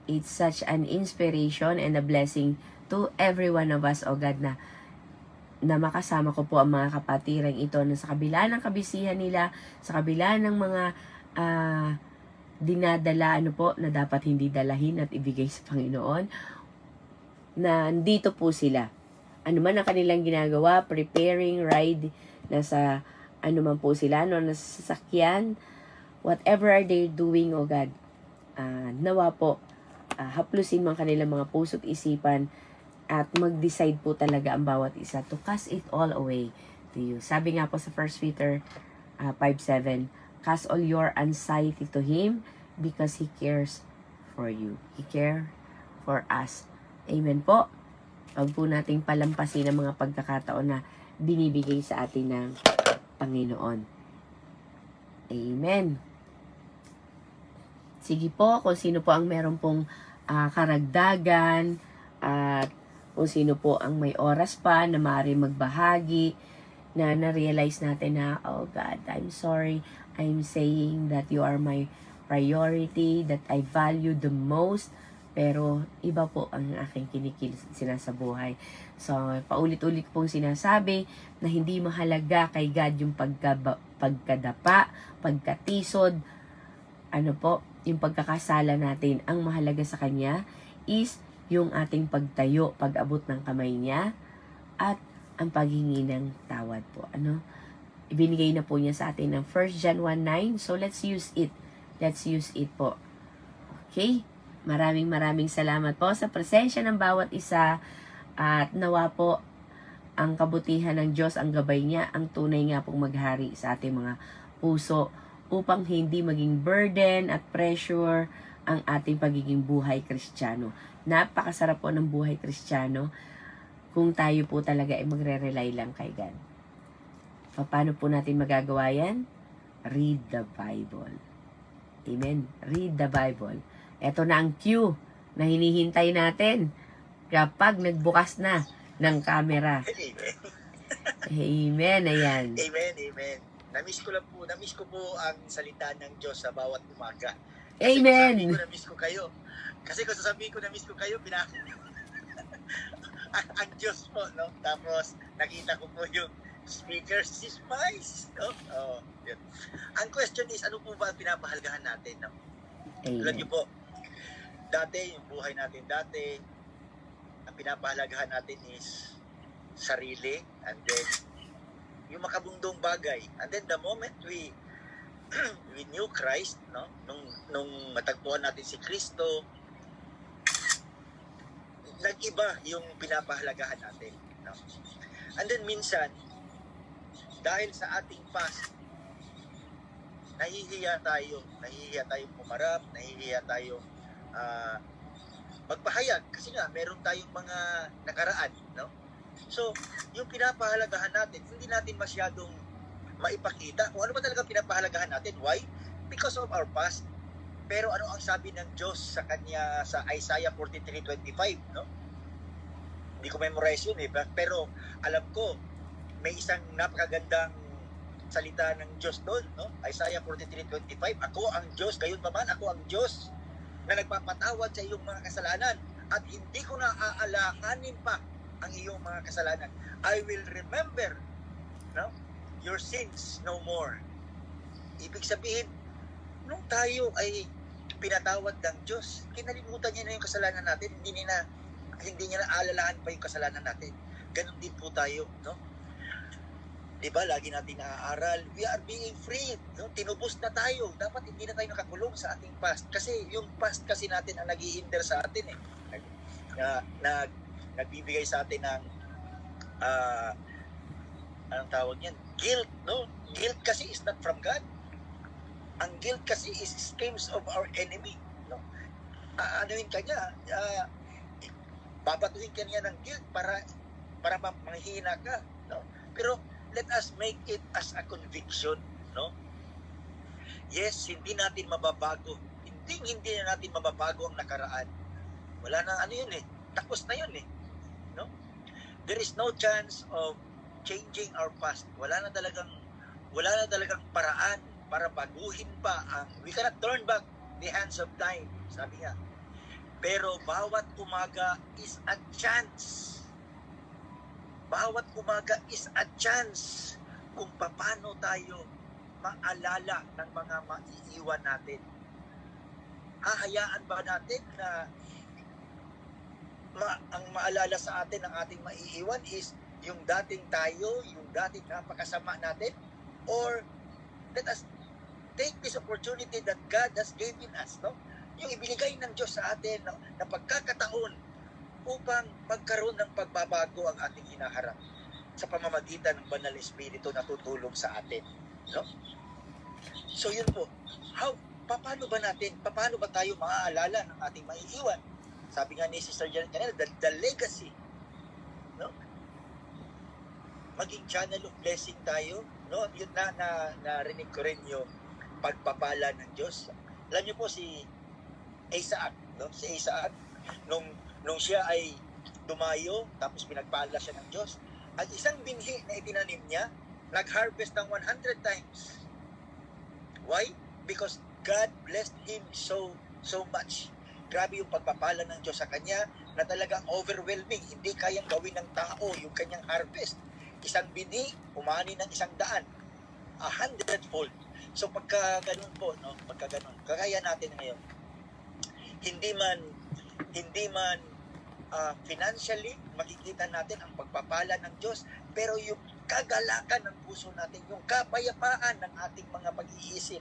It's such an inspiration and a blessing to every one of us, O God, na makasama ko po ang mga kapatirang ito na sa kabila ng kabisihan nila, sa kabila ng mga dinadala na dapat hindi dalahin at ibigay sa Panginoon, na dito po sila. Ano man ang kanilang ginagawa, preparing, ride, nasa man po sila, nasa sasakyan, whatever are they doing, O God, nawa po, haplusin mo ang kanilang mga puso't isipan at mag-decide po talaga ang bawat isa to cast it all away to you. Sabi nga po sa 1 Peter 5:7, cast all your anxiety to Him because He cares for you. He cares for us. Amen po. Huwag po nating palampasin ang mga pagkakataon na binibigay sa atin ng Panginoon. Amen. Sige po, kung sino po ang meron pong karagdagan at kung sino po ang may oras pa na maaari magbahagi, na na-realize natin na, oh God, I'm sorry. I'm saying that you are my priority, that I value the most, pero iba po ang aking sa buhay. So, paulit-ulit pong sinasabi na hindi mahalaga kay God yung pagkadapa, pagkatisod, ano po, yung pagkakasala natin. Ang mahalaga sa Kanya is yung ating pagtayo, pag-abot ng kamay niya, at ang paghingi ng tawad po. Ano? Ibinigay na po niya sa atin ng 1 John 1:9. So, let's use it. Let's use it po. Okay? Maraming salamat po sa presensya ng bawat isa, at nawa po ang kabutihan ng Diyos, ang gabay niya, ang tunay nga pong maghari sa ating mga puso upang hindi maging burden at pressure ang ating pagiging buhay Kristiyano. Napakasarap po ng buhay Kristiyano kung tayo po talaga ay magre-rely lang kay God. Paano po natin magagawa yan? Read the Bible. Amen. Read the Bible. Ito na ang cue na hinihintay natin kapag nagbukas na ng camera. Amen. Ayan.
Amen, amen. Namiss ko po ang salita ng Diyos sa bawat umaga.
Amen.
Kasi kung sasabihin ko namiss ko kayo, ang Diyos po, no? Tapos, nakita ko po yung speaker, si Spice, no? Oh, yun. Ang question is, ano po ba ang pinapahalagahan natin, no? Alam niyo po, dati, yung buhay natin dati, ang pinapahalagahan natin is sarili, and then, yung makabundong bagay. And then, the moment we knew Christ, no? Nung matagpuan natin si Kristo, nag-iba yung pinapahalagahan natin, no? And then minsan, dahil sa ating past, nahihiya tayong pumarap, nahihiya tayong magpahayag kasi nga meron tayong mga nakaraan, no? So, yung pinapahalagahan natin, hindi natin masyadong maipakita kung ano ba talaga pinapahalagahan natin. Why? Because of our past. Pero ano ang sabi ng Diyos sa kanya sa Isaiah 43:25, no? Hindi ko memorize yun eh, pero alam ko may isang napakagandang salita ng Diyos doon, no? Isaiah 43:25, ako ang Diyos, gayon pa man ako ang Diyos na nagpapatawad sa iyong mga kasalanan at hindi ko na aalaanin pa ang iyong mga kasalanan. I will remember, no, your sins no more. Ibig sabihin, nung tayo ay pinatawad ng Diyos, kinalimutan niya na yung kasalanan natin, hindi niya na alalahan pa yung kasalanan natin. Ganon din po tayo, no? Diba, lagi natin naaaral, we are being free, no? Tinubos na tayo, dapat hindi na tayo nakakulong sa ating past, kasi yung past kasi natin ang nag-i-hinder sa atin eh, nagbibigay sa atin ng anong tawag yan? Guilt, no? Guilt kasi is not from God. Ang guilt kasi is schemes of our enemy, no? Anuhin ka niya, babatuhin ka niya ng guilt para manghihina ka, no? Pero let us make it as a conviction, no? Yes, hindi natin mababago. Hindi na natin mababago ang nakaraan. Wala na ano yun eh. Tapos na yun eh, no? There is no chance of changing our past. Wala na talagang paraan para baguhin pa ang, we cannot turn back the hands of time, sabi nga. Pero bawat umaga is a chance. Bawat umaga is a chance kung paano tayo maalala ng mga maiiwan natin. Hahayaan ba natin na ang maalala sa atin ng ating maiiwan is yung dating tayo, yung dating napakasama natin? Or let us take this opportunity that God has given us, no? Yung ibinigay ng Diyos sa atin, no? Na pagkakataon upang magkaroon ng pagbabago ang ating hinaharap sa pamamagitan ng Banal Espiritu na tutulong sa atin, no? So yun po, paano ba tayo maaalala ng ating maiiwan? sabi nga ni Sister Janet kanina, the legacy, no? Maging channel of blessing tayo, no? Yun narinig ko rin yung pagpapala ng Diyos. Alam niyo po si Isaac, no? Si Isaac, nung siya ay dumayo, tapos pinagpala siya ng Diyos, at isang binhi na itinanim niya, nag-harvest ng 100 times. Why? Because God blessed him so much. Grabe yung pagpapala ng Diyos sa kanya na talagang overwhelming. Hindi kayang gawin ng tao yung kanyang harvest. Isang binhi, umani ng 100, 100-fold. So pagka ganun po, no? Pagka ganun, kagaya natin ngayon. Hindi man financially makikita natin ang pagpapala ng Diyos, pero yung kagalakan ng puso natin, yung kapayapaan ng ating mga pag-iisip,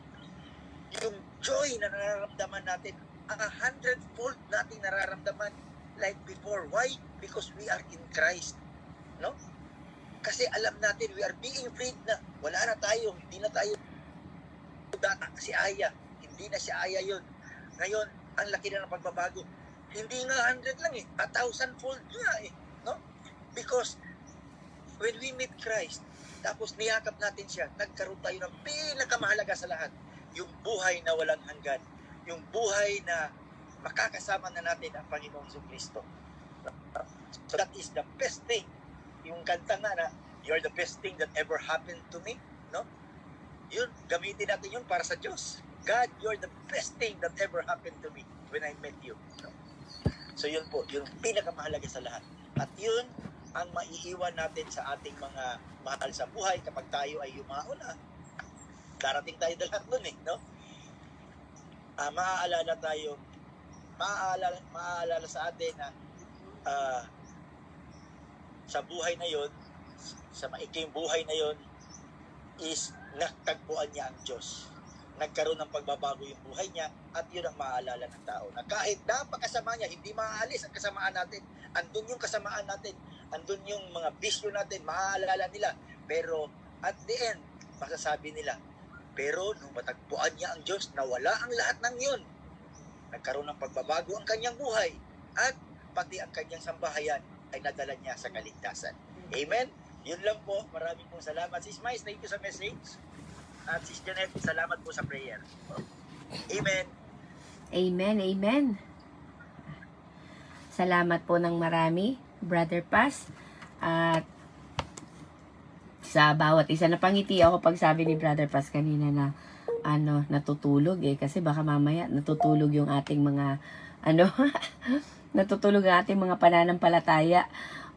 yung joy na nararamdaman natin, 100-fold natin nararamdaman like before. Why? Because we are in Christ, no? Kasi alam natin, we are being freed na. Wala na tayo, hindi na tayo si Aya. Hindi na si Aya yun. Ngayon, ang laki na ng pagbabago. Hindi nga 100 lang 1,000-fold nga no? Because when we meet Christ, tapos niyakap natin siya, nagkaroon tayo ng pinakamahalaga sa lahat, yung buhay na walang hanggan, yung buhay na makakasama na natin ang Panginoong Jesucristo. So that is the best thing. Yung kanta nga na, you're the best thing that ever happened to me, no? Yun, gamitin natin yun para sa Diyos. God, you're the best thing that ever happened to me when I met you, no? So yun po, yung pinakamahalaga sa lahat. At yun ang maiiwan natin sa ating mga mahal sa buhay kapag tayo ay yumao na. Darating tayo lahat nun no? Maaalala sa atin na sa buhay na yon, sa maikling buhay na yon, is natagpuan niya ang Diyos. Nagkaroon ng pagbabago yung buhay niya, at yun ang maaalala ng tao. Na kahit napakasama niya, hindi maaalis ang kasamaan natin. Andun yung kasamaan natin. Andun yung mga bisyo natin, maaalala nila. Pero at the end, masasabi nila, pero nung matagpuan niya ang Diyos, nawala ang lahat ng yun. Nagkaroon ng pagbabago ang kanyang buhay, at pati ang kanyang sambahayan ay nadala niya sa kaligtasan. Amen? Yun lang po. Maraming pong salamat. Sis Mais, thank you sa message. At Sis Janet, salamat po sa prayer. Amen.
Amen, amen. Salamat po ng marami, Brother Paz. At sa bawat isa, napangiti ako pag sabi ni Brother Paz kanina na natutulog kasi baka mamaya natutulog yung ating mga natutulog ang ating mga pananampalataya.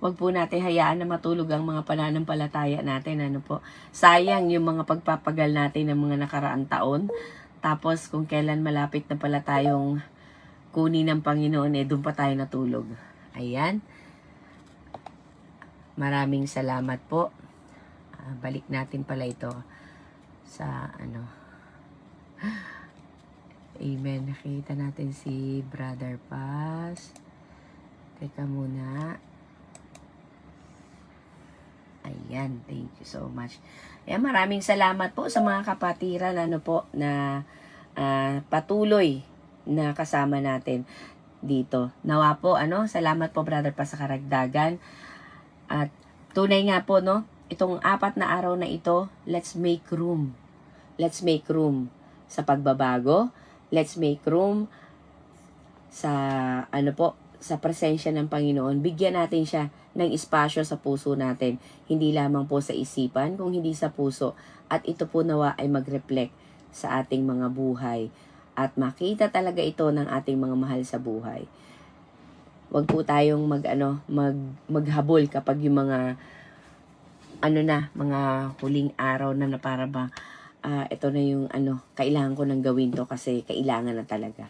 Wag po natin hayaan na matulog ang mga pananampalataya natin. Sayang yung mga pagpapagal natin ng mga nakaraang taon. Tapos kung kailan malapit na pala tayong kunin ng Panginoon, doon pa tayo natulog. Ayan. Maraming salamat po. Balik natin pala ito sa Amen. Nakita natin si Brother Paz. Teka muna. Ayan, thank you so much. Ayan, maraming salamat po sa mga kapatiran na patuloy na kasama natin dito. Nawa po, salamat po Brother pa sa karagdagan. At tunay nga po, itong 4 na araw na ito, let's make room. Let's make room sa pagbabago. Let's make room sa sa presensya ng Panginoon. Bigyan natin siya ng espasyo sa puso natin. Hindi lamang po sa isipan, kung hindi sa puso. At ito po nawa ay mag-reflect sa ating mga buhay. At makita talaga ito ng ating mga mahal sa buhay. Huwag po tayong maghabol kapag yung mga mga huling araw na para ba ito na yung kailangan ko nang gawin to kasi kailangan na talaga.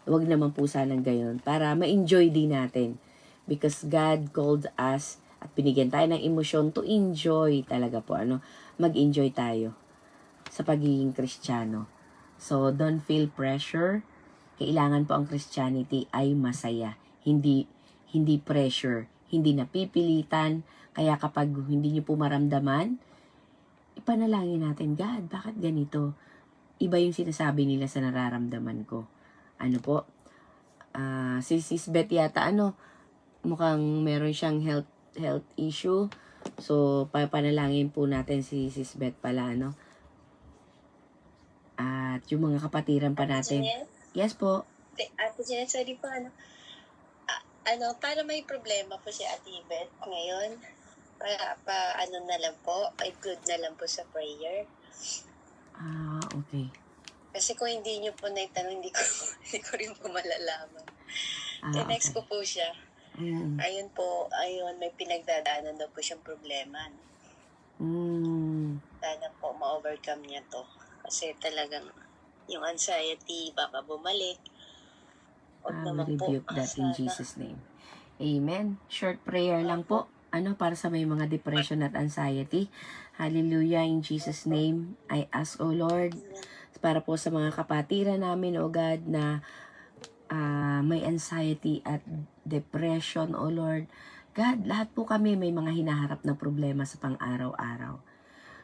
Huwag naman po sanang gayon para ma-enjoy din natin. Because God called us at binigyan tayo ng emosyon to enjoy talaga po. Mag-enjoy tayo sa pagiging Kristiyano. So, don't feel pressure. Kailangan po ang Christianity ay masaya. Hindi pressure. Hindi napipilitan. Kaya kapag hindi niyo po maramdaman, ipanalangin natin, God, bakit ganito? Iba yung sinasabi nila sa nararamdaman ko. Si Sis Beth yata, mukhang meron siyang health issue. So, papanalangin po natin si Sis Beth pala, At yung mga kapatiran pa natin.
Jeanette?
Yes po.
Ate Jeanette, sorry po, para may problema po si Ate Beth ngayon, na lang po, include na lang po sa prayer.
Okay.
Kasi kung hindi nyo po naitanong, hindi ko rin po malalaman. Next
Okay.
ko po siya. Ayun, may pinagdadaanan daw po siyang problema. Sana po ma-overcome niya to. Kasi talagang yung anxiety baka bumalik.
We rebuke that in Jesus' name. Amen. Short prayer lang po. Para sa may mga depression at anxiety. Hallelujah. In Jesus' name, I ask, O Lord, para po sa mga kapatiran namin, O God, na may anxiety at depression, O Lord. God, lahat po kami may mga hinaharap na problema sa pang-araw-araw.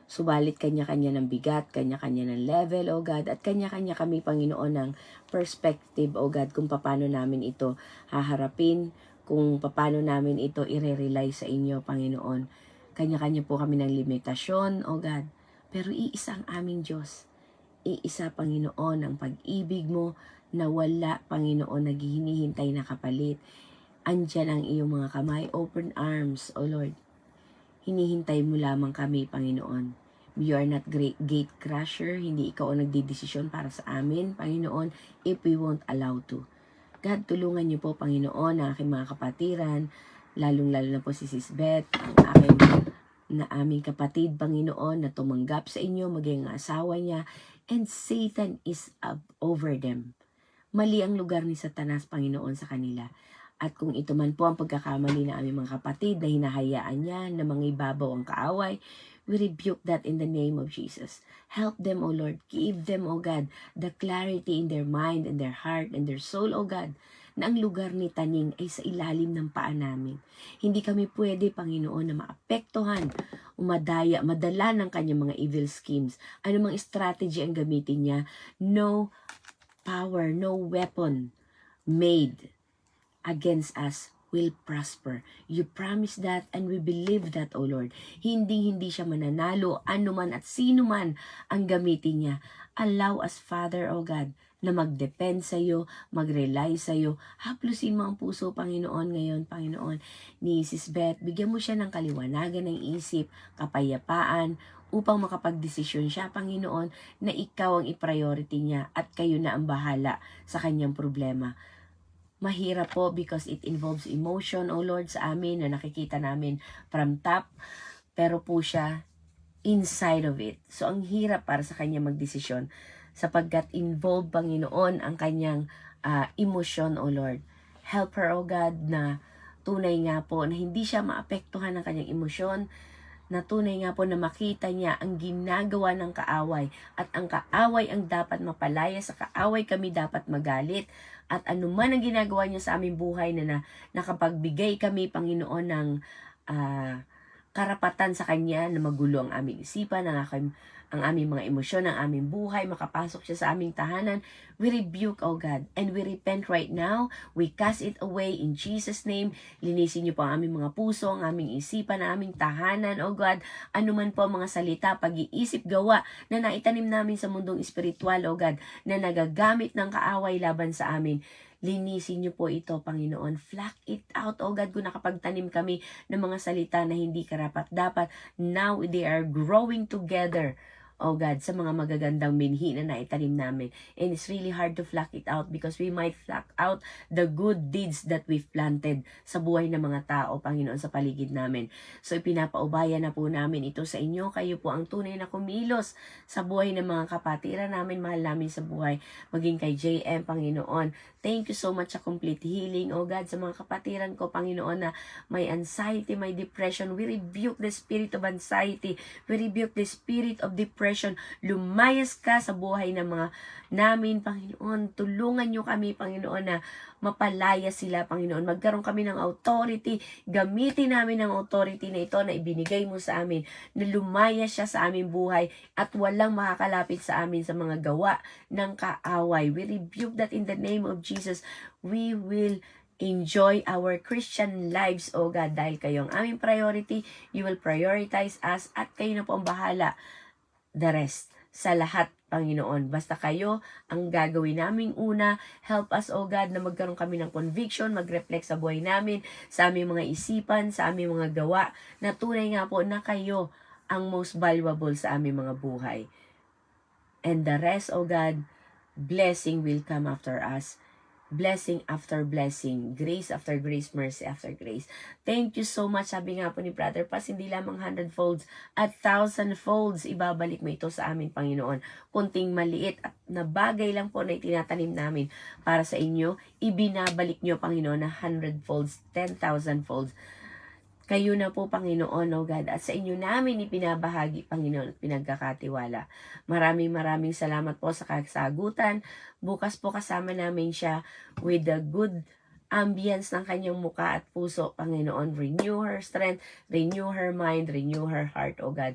Subalit kanya-kanya ng bigat, kanya-kanya ng level, O God, at kanya-kanya kami, Panginoon, ng perspective, O God, kung paano namin ito haharapin, kung paano namin ito i-rely sa inyo, Panginoon. Kanya-kanya po kami ng limitasyon, O God, pero iisa ang aming Diyos. Iisa, Panginoon, ang pag-ibig mo na wala, Panginoon, naghihinihintay na kapalit. Andyan ang iyong mga kamay, open arms, O Lord. Hinihintay mo lamang kami, Panginoon. You are not gate crusher. Hindi ikaw ang nagdidesisyon para sa amin, Panginoon, if we won't allow to. God, tulungan niyo po, Panginoon, ang aking mga kapatiran, lalong-lalo na po si Sis Beth, na aming kapatid, Panginoon, na tumanggap sa inyo, maging asawa niya, and Satan is over them. Mali ang lugar ni Satanas, Panginoon, sa kanila. At kung ito man po ang pagkakamali na aming mga kapatid na hinahayaan niya na mangibabaw ang kaaway, we rebuke that in the name of Jesus. Help them, O Lord. Give them, O God, the clarity in their mind and their heart and their soul, O God, na ang lugar ni Taning ay sa ilalim ng paa namin. Hindi kami pwede, Panginoon, na maapektuhan, madala ng kanyang mga evil schemes. Ano mang strategy ang gamitin niya, no power, no weapon made against us will prosper. You promise that and we believe that, O Lord. Hindi siya mananalo, anuman at sino man ang gamitin niya. Allow us, Father, O God, na mag-depend sa iyo, mag-rely sa iyo. Haplusin mo ang puso, Panginoon, ngayon, Panginoon, ni Sis Beth. Bigyan mo siya ng kaliwanagan ng isip, kapayapaan, upang makapagdesisyon siya, Panginoon, na ikaw ang i-priority niya at kayo na ang bahala sa kanyang problema. Mahirap po because it involves emotion, O Lord, sa amin na nakikita namin from top, pero po siya inside of it. So, ang hirap para sa kanya magdesisyon sapagkat involved, Panginoon, ang kanyang emosyon, O Lord. Help her, O God, na tunay nga po na hindi siya maapektuhan ng kanyang emosyon, na tunay nga po na makita niya ang ginagawa ng kaaway at ang kaaway ang dapat mapalaya, sa kaaway kami dapat magalit. At anuman ang ginagawa niya sa aming buhay na nakapagbigay kami, Panginoon, ng karapatan sa Kanya na magulo ang aming isipan, ang aming mga emosyon, ang aming buhay, makapasok siya sa aming tahanan. We rebuke, O God, and we repent right now. We cast it away in Jesus' name. Linisin niyo po ang aming mga puso, ang aming isipan, ang aming tahanan, O God. Anuman po ang mga salita, pag-iisip, gawa na naitanim namin sa mundong espiritual, O God, na nagagamit ng kaaway laban sa amin. Linisin niyo po ito, Panginoon. Fluck it out, O God, kung nakapagtanim kami ng mga salita na hindi karapat-dapat. Now they are growing together, O God, sa mga magagandang binhi na naitanim namin. And it's really hard to pluck it out because we might pluck out the good deeds that we've planted sa buhay ng mga tao, Panginoon, sa paligid namin. So, ipinapaubaya na po namin ito sa inyo. Kayo po ang tunay na kumilos sa buhay ng mga kapatiran namin, mahal namin sa buhay. Maging kay JM, Panginoon. Thank you so much sa complete healing, O God, sa mga kapatiran ko, Panginoon, na may anxiety, may depression. We rebuke the spirit of anxiety. We rebuke the spirit of depression. Lumayas ka sa buhay ng mga namin, Panginoon. Tulungan niyo kami, Panginoon, na mapalaya sila, Panginoon. Magkaroon kami ng authority, gamitin namin ang authority na ito na ibinigay mo sa amin, na lumaya siya sa aming buhay at walang makakalapit sa amin sa mga gawa ng kaaway. We rebuke that in the name of Jesus. We will enjoy our Christian lives, O God, dahil kayo ang aming priority. You will prioritize us at kayo na po ang bahala the rest sa lahat, Panginoon. Basta kayo ang gagawin naming una. Help us, O God, na magkaroon kami ng conviction, mag-reflect sa buhay namin, sa aming mga isipan, sa aming mga gawa, na tunay nga po na kayo ang most valuable sa aming mga buhay. And the rest, O God, blessing will come after us. Blessing after blessing, grace after grace, mercy after grace. Thank you so much. Sabi nga po ni Brother Paz, hindi lamang 100-folds at 1,000-folds ibabalik mo ito sa amin, Panginoon. Kunting maliit at na bagay lang po na itinatanim namin para sa inyo, ibinabalik nyo, Panginoon, na 100-folds, 10,000-folds. Kayo na po, Panginoon, O God, at sa inyo namin ipinabahagi, Panginoon, at pinagkakatiwala. Maraming salamat po sa kasagutan. Bukas po kasama namin siya with the good ambience ng kanyang muka at puso, Panginoon. Renew her strength, renew her mind, renew her heart, O God.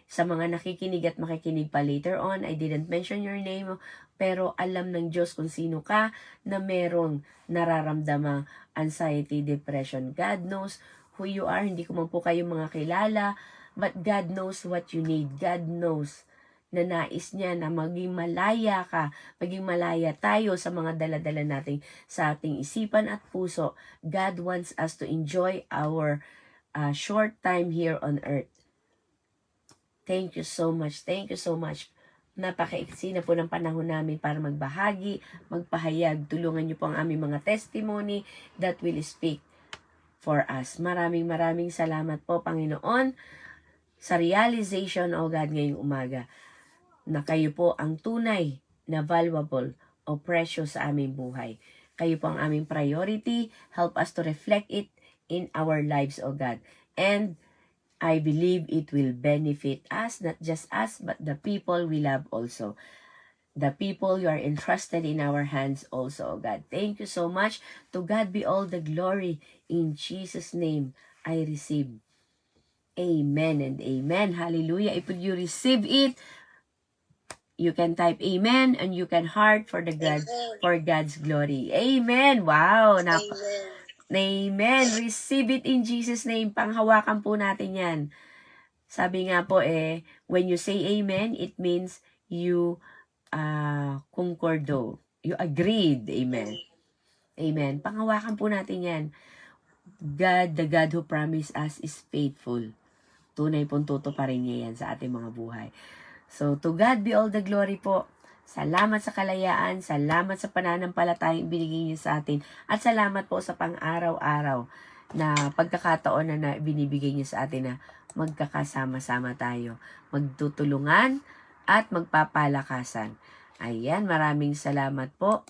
Sa mga nakikinig at makikinig pa later on, I didn't mention your name, pero alam ng Diyos kung sino ka na merong nararamdamang anxiety, depression. God knows who you are. Hindi ko man po kayo mga kilala, but God knows what you need. God knows na nais niya na maging malaya ka, maging malaya tayo sa mga dala-dala natin sa ating isipan at puso. God wants us to enjoy our short time here on earth. Thank you so much. Thank you so much. Napakaiksi na po ng panahon namin para magbahagi, magpahayag. Tulungan niyo po ang aming mga testimony that will speak for us. Maraming salamat po, Panginoon, sa realization, O God, ngayong umaga, na kayo po ang tunay na valuable o precious sa aming buhay. Kayo po ang aming priority. Help us to reflect it in our lives, O God. And I believe it will benefit us, not just us, but the people we love also. The people you are entrusted in our hands also, O God. Thank you so much. To God be all the glory. In Jesus' name, I receive. Amen and amen. Hallelujah. If you receive it, you can type amen and you can heart for the God, for God's glory. Amen. Wow.
Amen.
Amen. Receive it in Jesus' name. Panghawakan po natin yan. Sabi nga po when you say amen, it means you concordo. You agreed. Amen. Amen. Panghawakan po natin yan. God, the God who promised us is faithful. Tunay pong tutuparin niya yan sa ating mga buhay. So, to God be all the glory po. Salamat sa kalayaan, salamat sa pananampalatayang binigay niyo sa atin, at salamat po sa pang-araw-araw na pagkakataon na binibigay niyo sa atin na magkakasama-sama tayo, magtutulungan at magpapalakasan. Ayan, maraming salamat po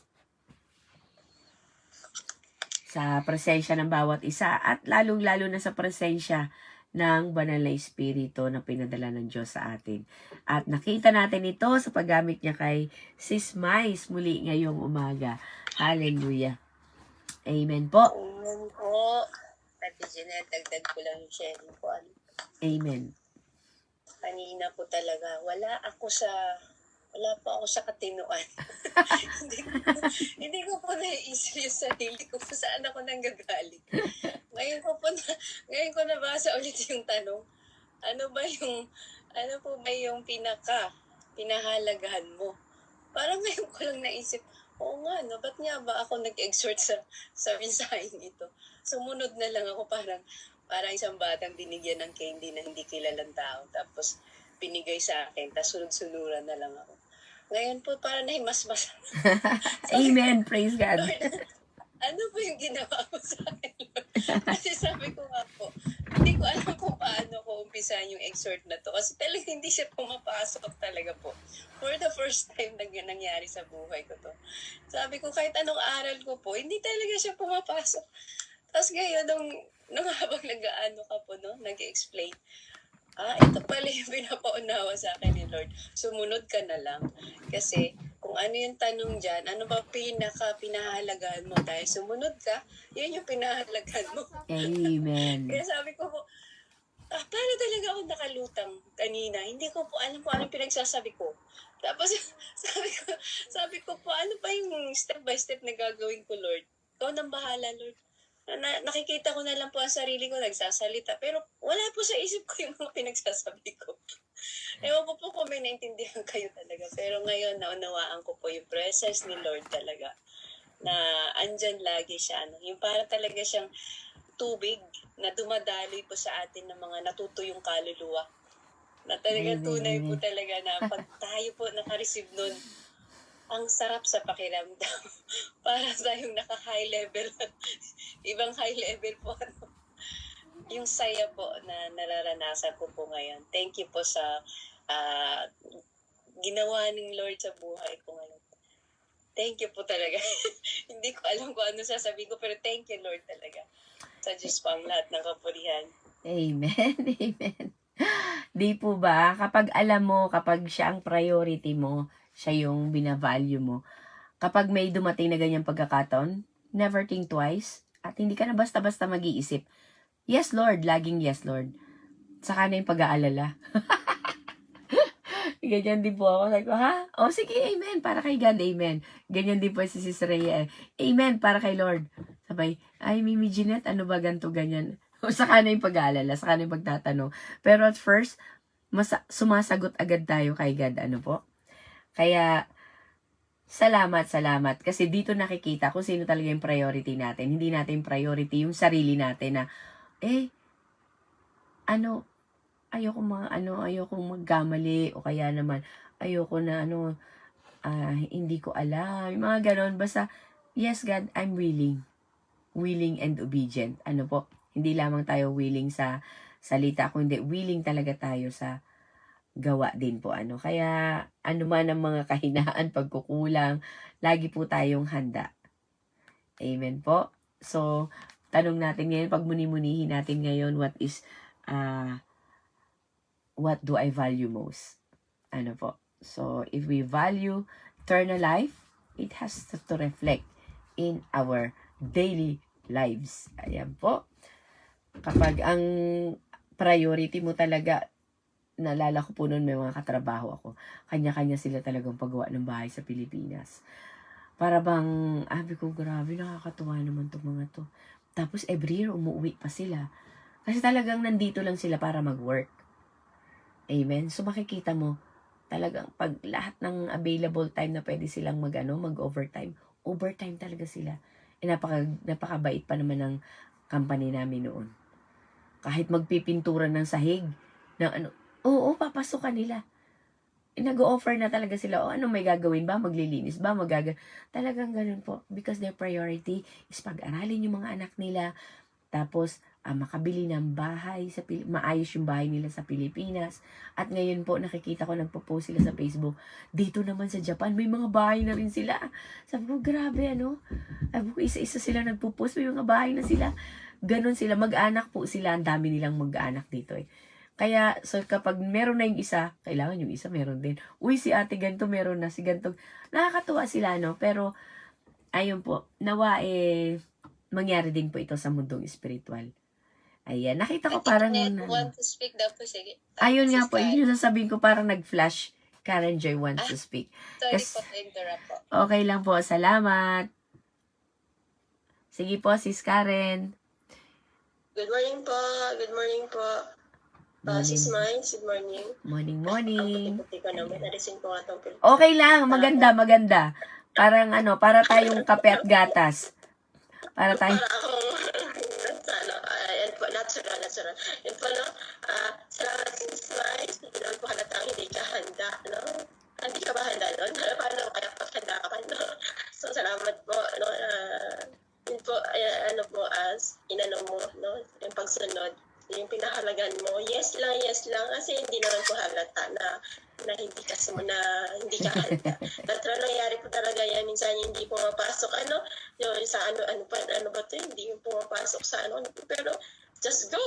sa presensya ng bawat isa at lalong-lalo na sa presensya ng Banal na Espiritu na pinadala ng Diyos sa atin. At nakita natin ito sa paggamit niya kay Sis Mais muli ngayong umaga. Hallelujah. Amen po.
Amen po. Ate Jeanette, dagdag ko lang yung sharing ko.
Amen.
Kanina po talaga, wala pa ako sa katinuan. hindi ko po naiisip yung sarili ko kung saan ako nanggagaling. Ngayon ko nabasa ulit yung tanong, ano po ba yung pinahalagahan mo? Parang ngayon ko lang naisip, oo nga, no, ba't nga ba ako nag-exhort sa mensaheng ito? Sumunod na lang ako parang isang batang binigyan ng candy na hindi kilalang tao. Tapos binigay sa akin, tapos sunod-sunuran na lang ako. Ngayon po, parang nahimasmas.
Amen. Praise God.
Lord, ano po yung ginawa mo sa akin, Lord? Kasi sabi ko nga po, hindi ko alam kung paano ko umpisahan yung exhort na to. Kasi talaga hindi siya pumapasok talaga po. For the first time na nangyari sa buhay ko to. Sabi ko, kahit anong aral ko po, hindi talaga siya pumapasok. Tapos ngayon, nung habang nag-aano ka po, no, nag-explain, ito pala yung pinapaunawa sa akin ni Lord. Sumunod ka na lang. Kasi kung ano yung tanong dyan, ano ba pinahalagahan mo? Dahil sumunod ka, yun yung pinahalagahan mo.
Amen.
Kaya sabi ko po, paano talaga ako nakalutang kanina? Hindi ko po alam kung anong pinagsasabi ko. Tapos sabi ko po, ano pa yung step by step na gagawin ko, Lord? Ikaw nang bahala, Lord. Nakikita ko na lang po ang sarili ko nagsasalita. Pero wala po sa isip ko yung mga pinagsasabi ko. Ewan po kung may naintindihan kayo talaga. Pero ngayon, naunawaan ko po yung presence ni Lord talaga. Na andyan lagi siya. Yung para talaga siyang tubig na dumadaloy po sa atin ng mga natutuyong kaluluwa. Na talagang tunay po talaga na pag tayo po naka-receive nun, ang sarap sa pakiramdam. Para tayong naka-high level. Ibang high level po. Yung saya po na nararanasan ko po ngayon. Thank you po sa ginawa ng Lord sa buhay ko ngayon. Thank you po talaga. Hindi ko alam kung ano sasabihin ko, pero thank you, Lord, talaga. Sa Diyos po ang lahat ng kapurihan.
Amen. Amen. Di po ba, kapag alam mo, kapag siya ang priority mo, siya yung binavalue mo, kapag may dumating na ganyang pagkakataon, never think twice, at hindi ka na basta-basta mag-iisip, yes, Lord, laging yes, Lord. Saka na yung pag-aalala. Ganyan din po ako. Sabi ko, ha? O sige, amen. Para kay God, amen. Ganyan din po si Sis Rhea. Amen, para kay Lord. Sabay, ay, Mimi Jeanette, ano ba ganito, ganyan? O saka na yung pag-aalala, saka na yung pagtatanong. Pero at first, sumasagot agad tayo kay God. Ano po? Kaya, salamat. Kasi dito nakikita kung sino talaga yung priority natin. Hindi natin priority yung sarili natin na, ayoko magkamali o kaya naman ayoko na hindi ko alam, yung mga ganon. Basta, yes God, I'm willing and obedient. Ano po, hindi lamang tayo willing sa salita, kundi willing talaga tayo sa gawa din po. Kaya ano man ang mga kahinaan, pagkukulang, lagi po tayong handa. Amen po. So, tanong natin ngayon, pagmuni-munihin natin ngayon, what do I value most? Ano po? So, if we value eternal life, it has to reflect in our daily lives. Ayan po. Kapag ang priority mo talaga, naalala ko po noon, may mga katrabaho ako. Kanya-kanya sila talagang paggawa ng bahay sa Pilipinas. Para bang, ko, grabe, nakakatuwa naman itong mga to. Tapos every year, umuwi pa sila. Kasi talagang nandito lang sila para mag-work. Amen. So makikita mo, talagang pag lahat ng available time na pwede silang mag-overtime, overtime talaga sila. Napakabait pa naman ng company namin noon. Kahit magpipintura ng sahig, papasok nila. Nag-o-offer na talaga sila, ano may gagawin ba? Maglilinis ba? Talagang ganun po. Because their priority is pag-aralin yung mga anak nila. Tapos, makabili ng bahay, maayos yung bahay nila sa Pilipinas. At ngayon po, nakikita ko, nagpo-post sila sa Facebook. Dito naman sa Japan, may mga bahay na rin sila. Sabi ko, grabe, Sabi ko, isa-isa sila nagpo-post, may mga bahay na sila. Ganon sila, mag-anak po sila. Ang dami nilang mag-anak dito Kaya, so kapag meron na yung isa, kailangan yung isa meron din. Uy, si ate ganito meron na, si ganito. Nakakatuwa sila, Pero, ayun po, nawa mangyari din po ito sa mundong spiritual. Ayan, nakita ko parang
want to speak daw po, sige.
Ayun nga po, yun yung sasabihin ko, parang nag-flash. Karen Joy wants to speak.
Sorry po, interrupt po.
Okay lang po, salamat. Sige po, Sis Karen.
Good morning po. Sis Mines, good morning.
Morning.
Ang puti ko naman, narisin ko nga itong Pilipinas.
Okay lang, maganda. Parang para tayong kape at gatas. Para akong,
natural. Yun po, salamat Sis Mines. Doon po halatang hindi ka handa, Hindi ka ba handa doon? Paano kaya paghanda ka, So, salamat po, yun po, as mo, yung pagsunod, yung pinahalagan mo, yes lang, kasi hindi naman po halata na hindi ka handa. Natural nangyari po talaga yan, minsan hindi pumapasok, yung sa ano ba to, hindi yung pumapasok sa pero just go,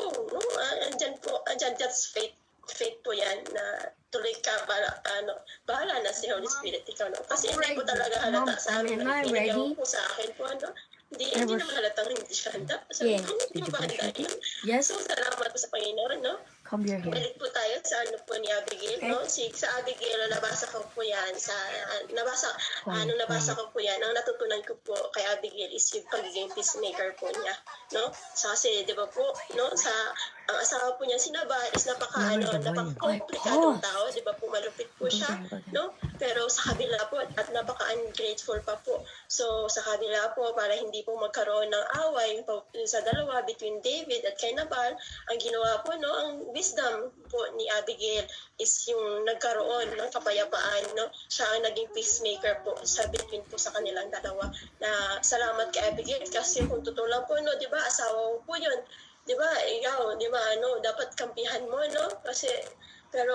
andyan, that's faith. faith po yan na tuloy ka para bahala na si Holy Spirit ikaw kasi hindi po talaga halata sa amin na binigyan po sa akin po hindi naman halatang hindi siya handa hindi po ba handa yun so salamat po sa Panginoon
Come here.
balik po tayo sa po ni Abigail sa Abigail nabasa ko po yan nabasa ko po yan ang natutunan ko po kay Abigail is yung pagiging peacemaker po niya so kasi di ba po ang asawa po niya si Nabal is napaka-komplikadong tao, di ba po malupit po siya, pero sa kabila po at napaka-ungrateful pa po. So sa kabila po para hindi po magkaroon ng away sa dalawa between David at kay Nabal, ang ginawa po ang wisdom po ni Abigail is yung nagkaroon ng kapayapaan, siya ang naging peacemaker po sa between po sa kanilang dalawa. Na salamat kay Abigail kasi kung totoo lang po di ba asawa mo po yun. Di ba, ikaw, di ba, dapat kampihan mo, kasi, pero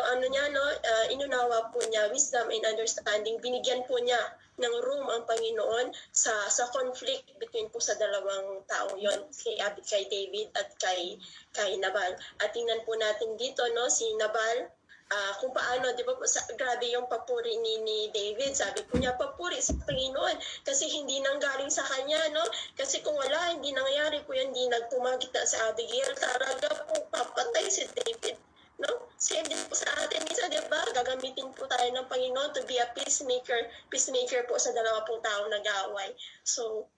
inunawa po niya, wisdom and understanding, binigyan po niya ng room ang Panginoon sa conflict between po sa dalawang tao yon kay David at kay Nabal. At tingnan po natin dito, si Nabal, kung paano, di ba, grabe yung papuri ni David. Sabi po niya, papuri sa Panginoon kasi hindi nanggaling sa kanya, Kasi kung wala, hindi nangyari po yan, hindi nagpumagit na sa Abigail. Talaga po, papatay si David, Same din po sa atin, di ba? Gagamitin po tayo ng Panginoon to be a peacemaker po sa dalawang taong nag-aaway. So,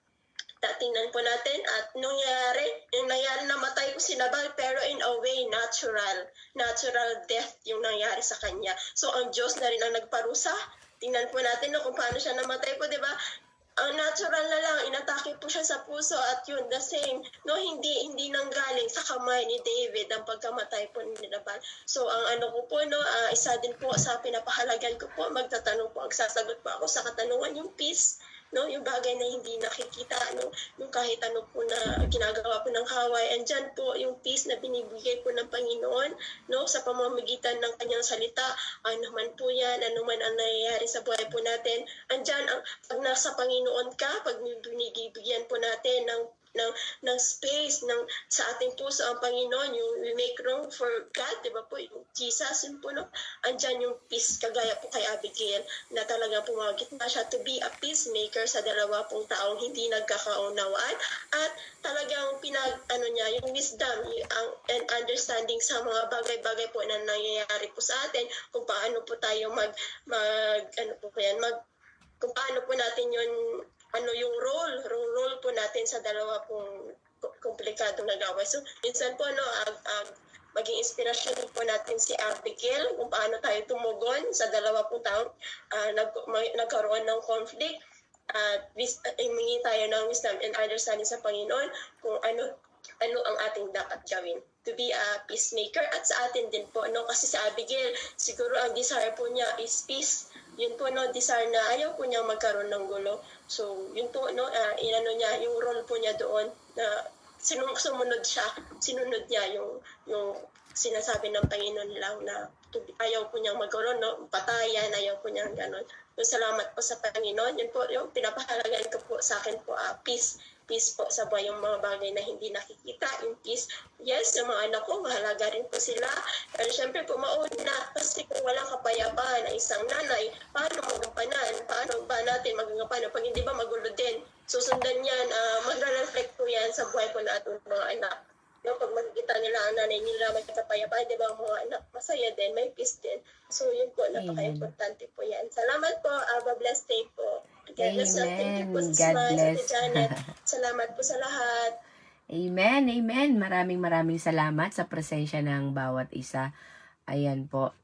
tingnan po natin at nangyari namatay ko si Nabal pero in a way natural death yung nangyari sa kanya. So ang Diyos na rin ang nagparusa. Tingnan po natin kung paano siya namatay po, di ba? Ang natural na lang, inatake po siya sa puso at yun, the same. Hindi nanggaling sa kamay ni David ang pagkamatay po ni Nabal. So, ang ko po, isa din po sa pinapahalagan ko po, magtatanong po, sasagot po ako sa katanungan, yung peace, yung bagay na hindi nakikita, yung kahit ano po na ginagawa po ng kaway. Andyan po yung peace na binibigay po ng Panginoon, sa pamamagitan ng kanyang salita. Ano man po yan, ano man ang nangyayari sa buhay po natin. Andyan, pag nasa Panginoon ka, pag binibigyan po natin ng space sa ating puso ang Panginoon, yung we make room for God, di ba po, yung Jesus, yun po, andyan yung peace, kagaya po kay Abigail, na talagang pumagit na siya to be a peacemaker sa dalawa pong taong hindi nagkakaunawaan, at talagang yung wisdom and understanding sa mga bagay-bagay po na nangyayari po sa atin, kung paano po tayo kung paano po natin yung role po natin sa dalawa pong komplikadong nag-away. So, minsan po, maging inspirasyon po natin si Abigail kung paano tayo tumugon sa dalawa pong taong nagkaroon ng conflict. Humingi tayo ng wisdom and understanding sa Panginoon kung ano ang ating dapat gawin to be a peacemaker. At sa atin din po, kasi sa Abigail, siguro ang desire po niya is peace. Yun po, desire na ayaw po niya magkaroon ng gulo. So, yun po, niya, yung role po niya doon, na sinunod niya yung sinasabi ng Panginoon lang na ayaw po niyang magkaroon, patayan, ayaw po niyang gano'n. So, salamat po sa Panginoon. Yun po, yung pinapahalagan ko po sa akin po, peace po sa buhay, yung mga bagay na hindi nakikita, yung peace. Yes, yung mga anak ko, mahalaga rin po sila. Pero syempre po, mauna, kasi kung walang kapayapaan ng isang nanay, paano magampanan? Paano ba natin magampanan? Pag hindi ba magulo din, susundan yan, magre-reflect po yan sa buhay po na ating mga anak. Pag makikita nila ang nanay nila, may kapayapaan, di ba, ang mga anak, masaya din, may peace din. So, yun po, napaka-importante po yan. Salamat po, have a blessed day po.
Amen. God bless.
Salamat po sa lahat.
Amen. Amen. Maraming salamat sa presensya ng bawat isa. Ayan po.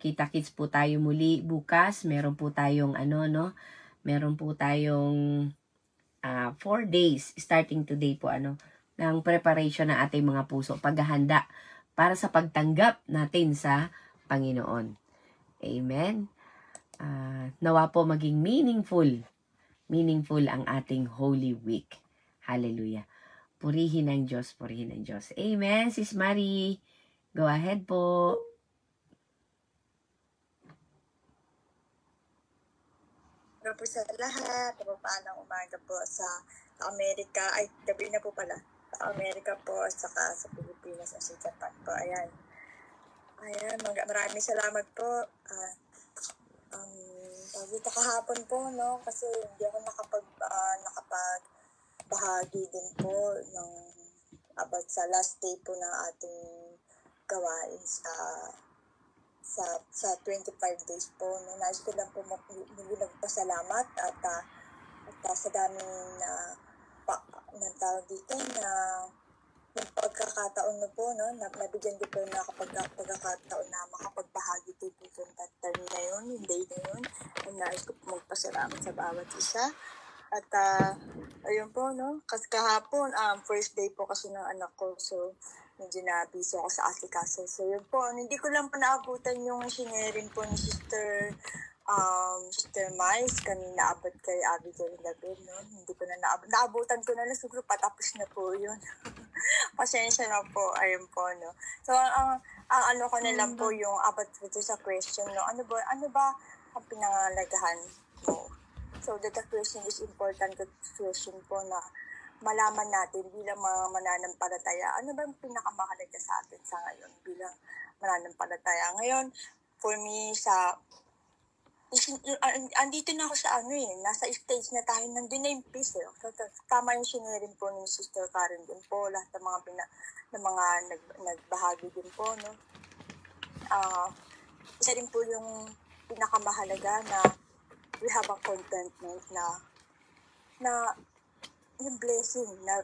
Kita-kits po tayo muli bukas. Meron po tayong meron po tayong 4 days starting today po ng preparation ng ating mga puso, paghahanda para sa pagtanggap natin sa Panginoon. Amen. Nawa po maging meaningful ang ating Holy Week. Hallelujah. Purihin ang Diyos, purihin ang Diyos. Amen. Sis Marie, go ahead po.
Hello po sa lahat. Pagpapaalang umaga po sa Amerika. Ay, gabi na po pala. Sa Amerika po, saka sa Pilipinas at sa Japan po. Ayan. Ayan, maraming salamat po. Dito kahapon po, no, kasi hindi ako nakapagbahagi din po ng about sa last day po ng ating gawain sa 25 days po. No, nais ko lang po muli nagpasalamat at sa daming ng tawag dito na yung pagkakataon na po, no, nabigyan din po na pagkakataon na makapagbahagi din po yung time na yun, yung day na yun. Ang nais ko po magpasalamat sa bawat isa. At ayun po, no, kasi kahapon, first day po kasi ng anak ko, so medyo na-busy ako sa asikaso. So yun po, hindi ko lang po naabutan yung sharing po ni Sister Mais, kanina abot kay Abigail David, no? Hindi ko na naabutan ko na lang siguro patapos na po yun. Pasensya na po, ayun po, no? So, ang ano ko na lang po yung about po sa question, no? Ano ba ang pinangalagahan mo? So, the question is important question po na malaman natin bilang mga mananampalataya. Ano ba ang pinakamahalaga sa atin sa ngayon bilang mananampalataya? Ngayon, for me, andito na ako sa nasa stage na tayo, nandun na yung peace. So, tama yung sharing po ni Sister Karen din po, lahat ng mga nagbahagi din po, no? Isa din po yung pinakamahalaga na we have a contentment na yung blessing na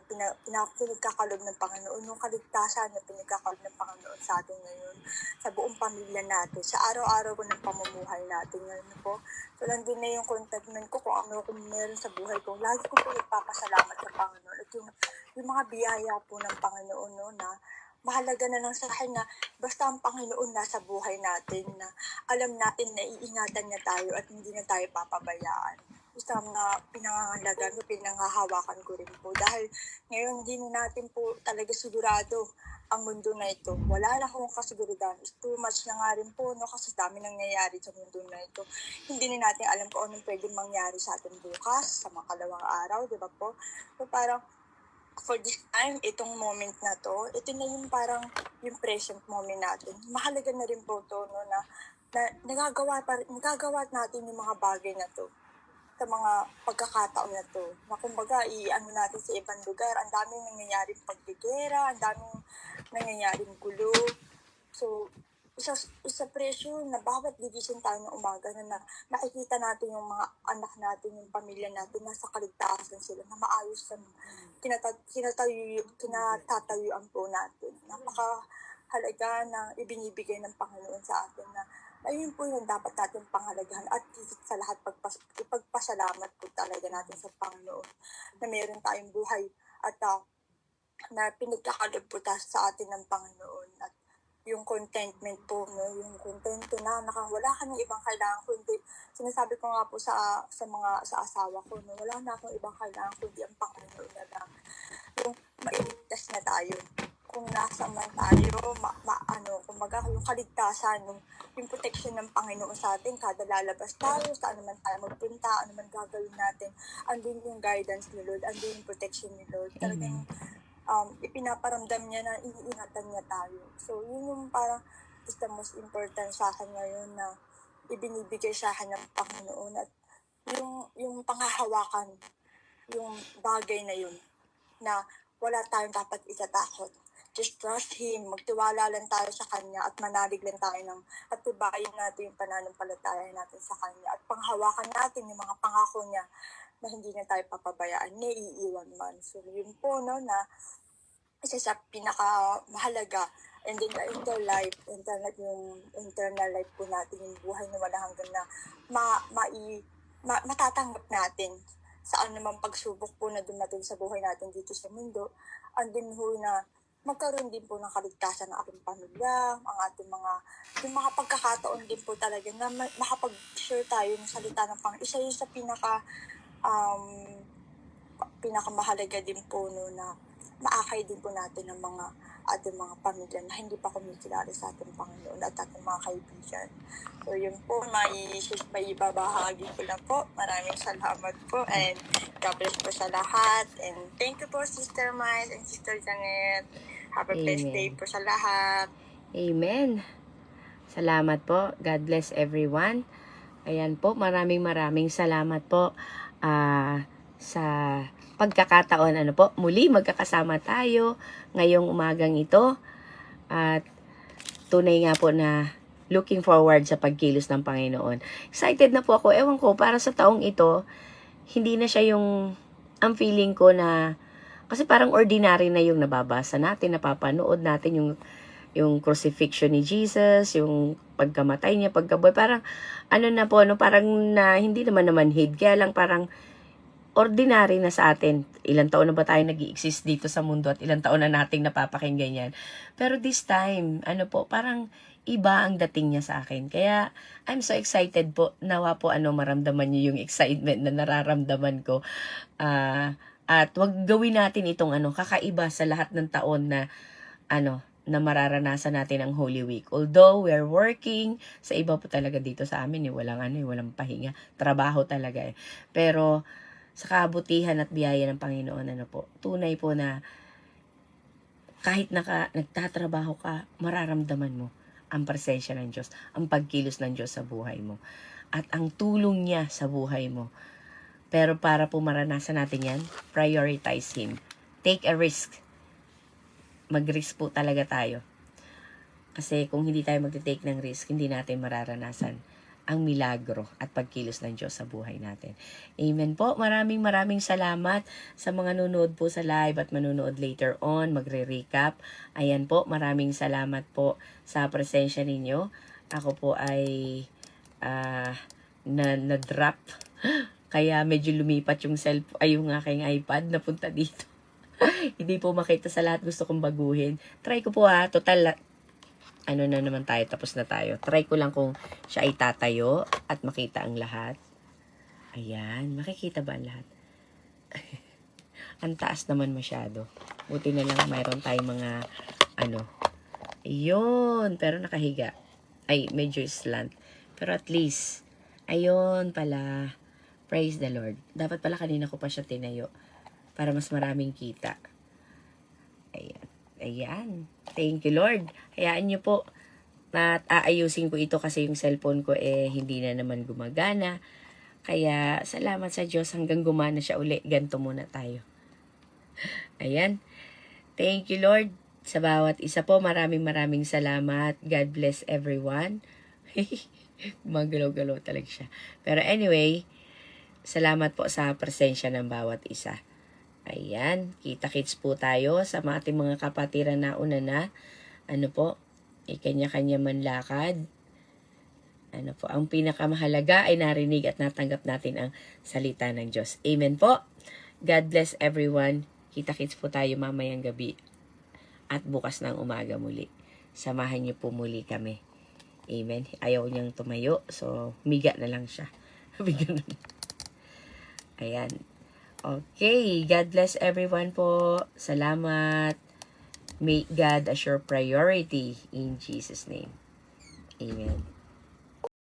pinagkakalob ng Panginoon, yung kaligtasan na pinagkakalob ng Panginoon sa atin ngayon, sa buong pamilya natin, sa araw-araw ko ng pamumuhay natin ngayon po. So, nandun na yung contentment ko kung ano kung meron sa buhay ko. Lagi ko po nagpapasalamat sa Panginoon. At yung mga biyaya po ng Panginoon, no, na mahalaga na lang sa akin na basta ang Panginoon nasa buhay natin, na alam natin na iingatan niya tayo at hindi na tayo papabayaan. Isang pinangangalaga, pinanghahawakan ko rin po. Dahil ngayon hindi natin po talaga sigurado ang mundo na ito. Wala na akong kasiguridad. It's too much na nga rin po, no? Kasi dami nangyayari sa mundo na ito. Hindi na natin alam kung anong pwedeng mangyari sa atin bukas, sa makalawang araw, di ba po? So parang, for this time, itong moment na to, ito na yung parang yung present moment natin. Mahalaga na rin po to, no? Na nagagawa natin yung mga bagay na to sa mga pagkakataon na to. Na kumbaga, natin sa ibang lugar, ang daming nangyayaring pagbigera, ang daming nangyayaring gulo. So, isa presyo na bawat gigising tayo ng umaga na nakikita natin yung mga anak natin, yung pamilya natin, nasa kaligtasan sila, na maayos sa kinatatayuan po natin. Napakahalaga na ibinibigay ng Panginoon sa atin na ayun po yung dapat natin pangalagahan at higit sa lahat ipagpasalamat po talaga natin sa Panginoon na meron tayong buhay at na pinagkakalob po sa atin ng Panginoon at yung contentment po, no, yung contento na wala ka ng ibang kailangan kundi sinasabi ko nga po sa asawa ko, no, wala na akong ibang kailangan kundi ang Panginoon na lang. Yung mailigtas na tayo kung nasa man tayo, kumbaga yung kaligtasan, yung protection ng Panginoon sa atin, kada lalabas tayo, saan naman tayo magpunta, ano man gagawin natin, andun yung guidance ni Lord, andun yung protection ni Lord. Talagang ipinaparamdam niya na iniingatan niya tayo. So, yun yung parang is the most important sa akin ngayon na ibinibigay sa akin ng Panginoon at yung panghahawakan, yung bagay na yun, na wala tayong dapat itatakot. Just trust Him, magtiwala lang tayo sa Kanya at manalig lang tayo at tibayin natin yung pananampalataya natin sa Kanya at panghawakan natin yung mga pangako niya na hindi na tayo papabayaan, naiiwan man. So, yun po, no, na isa sa pinakamahalaga. And then the internal life po natin, yung buhay na wala hanggang na matatanggap natin sa anumang pagsubok po na dumating sa buhay natin dito sa mundo. And then na magkaroon din po ng kaligtasan ng ating pamilya, ang ating yung mga pagkakataon din po talaga na makapag-share tayo ng salita ng Panginoon. Isa yun sa pinakamahalaga din po, no, na maakay din po natin ng ating mga pamilya na hindi pa kumikilala sa ating Panginoon at ating mga kaibigan. So yun po, may ibabahagi ko lang po. Maraming salamat po and God bless po sa lahat. And thank you po Sister Mais and Sister Janet. Have a blessed day po sa lahat.
Amen. Salamat po. God bless everyone. Ayan po, maraming salamat po sa pagkakataon. Ano po, muli magkakasama tayo ngayong umagang ito. At tunay nga po na looking forward sa pagkilos ng Panginoon. Excited na po ako. Ewan ko, para sa taong ito, hindi na siya ang feeling ko na, kasi parang ordinary na yung nababasa natin, napapanood natin yung crucifixion ni Jesus, yung pagkamatay niya, pagkabuhay, parang na po, parang na hindi naman hid, kaya lang parang ordinary na sa atin. Ilang taon na ba tayo nag-i-exist dito sa mundo at ilang taon na nating napapakinggan yan. Pero this time, parang iba ang dating niya sa akin. Kaya, I'm so excited po. Nawa po maramdaman niyo yung excitement na nararamdaman ko. At wag gawin natin itong kakaiba sa lahat ng taon na na mararanasan natin ang Holy Week. Although we're working, sa iba po talaga dito sa amin, walang pahinga. Trabaho talaga eh. Pero, sa kabutihan at biyaya ng Panginoon, tunay po na kahit nagtatrabaho ka, mararamdaman mo ang presensya ng Diyos, ang pagkilos ng Diyos sa buhay mo, at ang tulong niya sa buhay mo. Pero para po maranasan natin yan, prioritize Him. Take a risk. Mag-risk po talaga tayo. Kasi kung hindi tayo mag-take ng risk, hindi natin mararanasan ang milagro at pagkilos ng Diyos sa buhay natin. Amen po. Maraming salamat sa mga nanonood po sa live at manonood later on. Magre-recap. Ayan po. Maraming salamat po sa presensya ninyo. Ako po ay na-drop. Kaya medyo lumipat yung yung aking iPad na punta dito. Hindi po makita sa lahat. Gusto kong baguhin. Try ko po total na naman tayo, tapos na tayo. Try ko lang kung siya ay tatayo at makita ang lahat. Ayan, makikita ba ang lahat? Ang taas naman masyado. Buti na lang mayroon tayong mga ayun, pero nakahiga. Ay, medyo slant. Pero at least, ayun pala. Praise the Lord. Dapat pala kanina ko pa siya tinayo para mas maraming kita. Ayan. Ayan. Thank you, Lord. Hayaan niyo po. At aayusin ko ito kasi yung cellphone ko hindi na naman gumagana. Kaya salamat sa Diyos hanggang gumana siya uli. Ganto muna tayo. Ayan. Thank you, Lord. Sa bawat isa po, maraming salamat. God bless everyone. Magalaw-galaw talaga siya. Pero anyway, salamat po sa presensya ng bawat isa. Ayan, kita-kits po tayo sa ating mga kapatiran na una na. Kanya-kanya manlakad. Ang pinakamahalaga ay narinig at natanggap natin ang salita ng Diyos. Amen po. God bless everyone. Kita-kits po tayo mamayang gabi at bukas ng umaga muli. Samahan niyo po muli kami. Amen. Ayaw niyang tumayo, so miga na lang siya. Miga na lang. Ayan. Okay, God bless everyone po. Salamat. Make God as your priority in Jesus' name. Amen.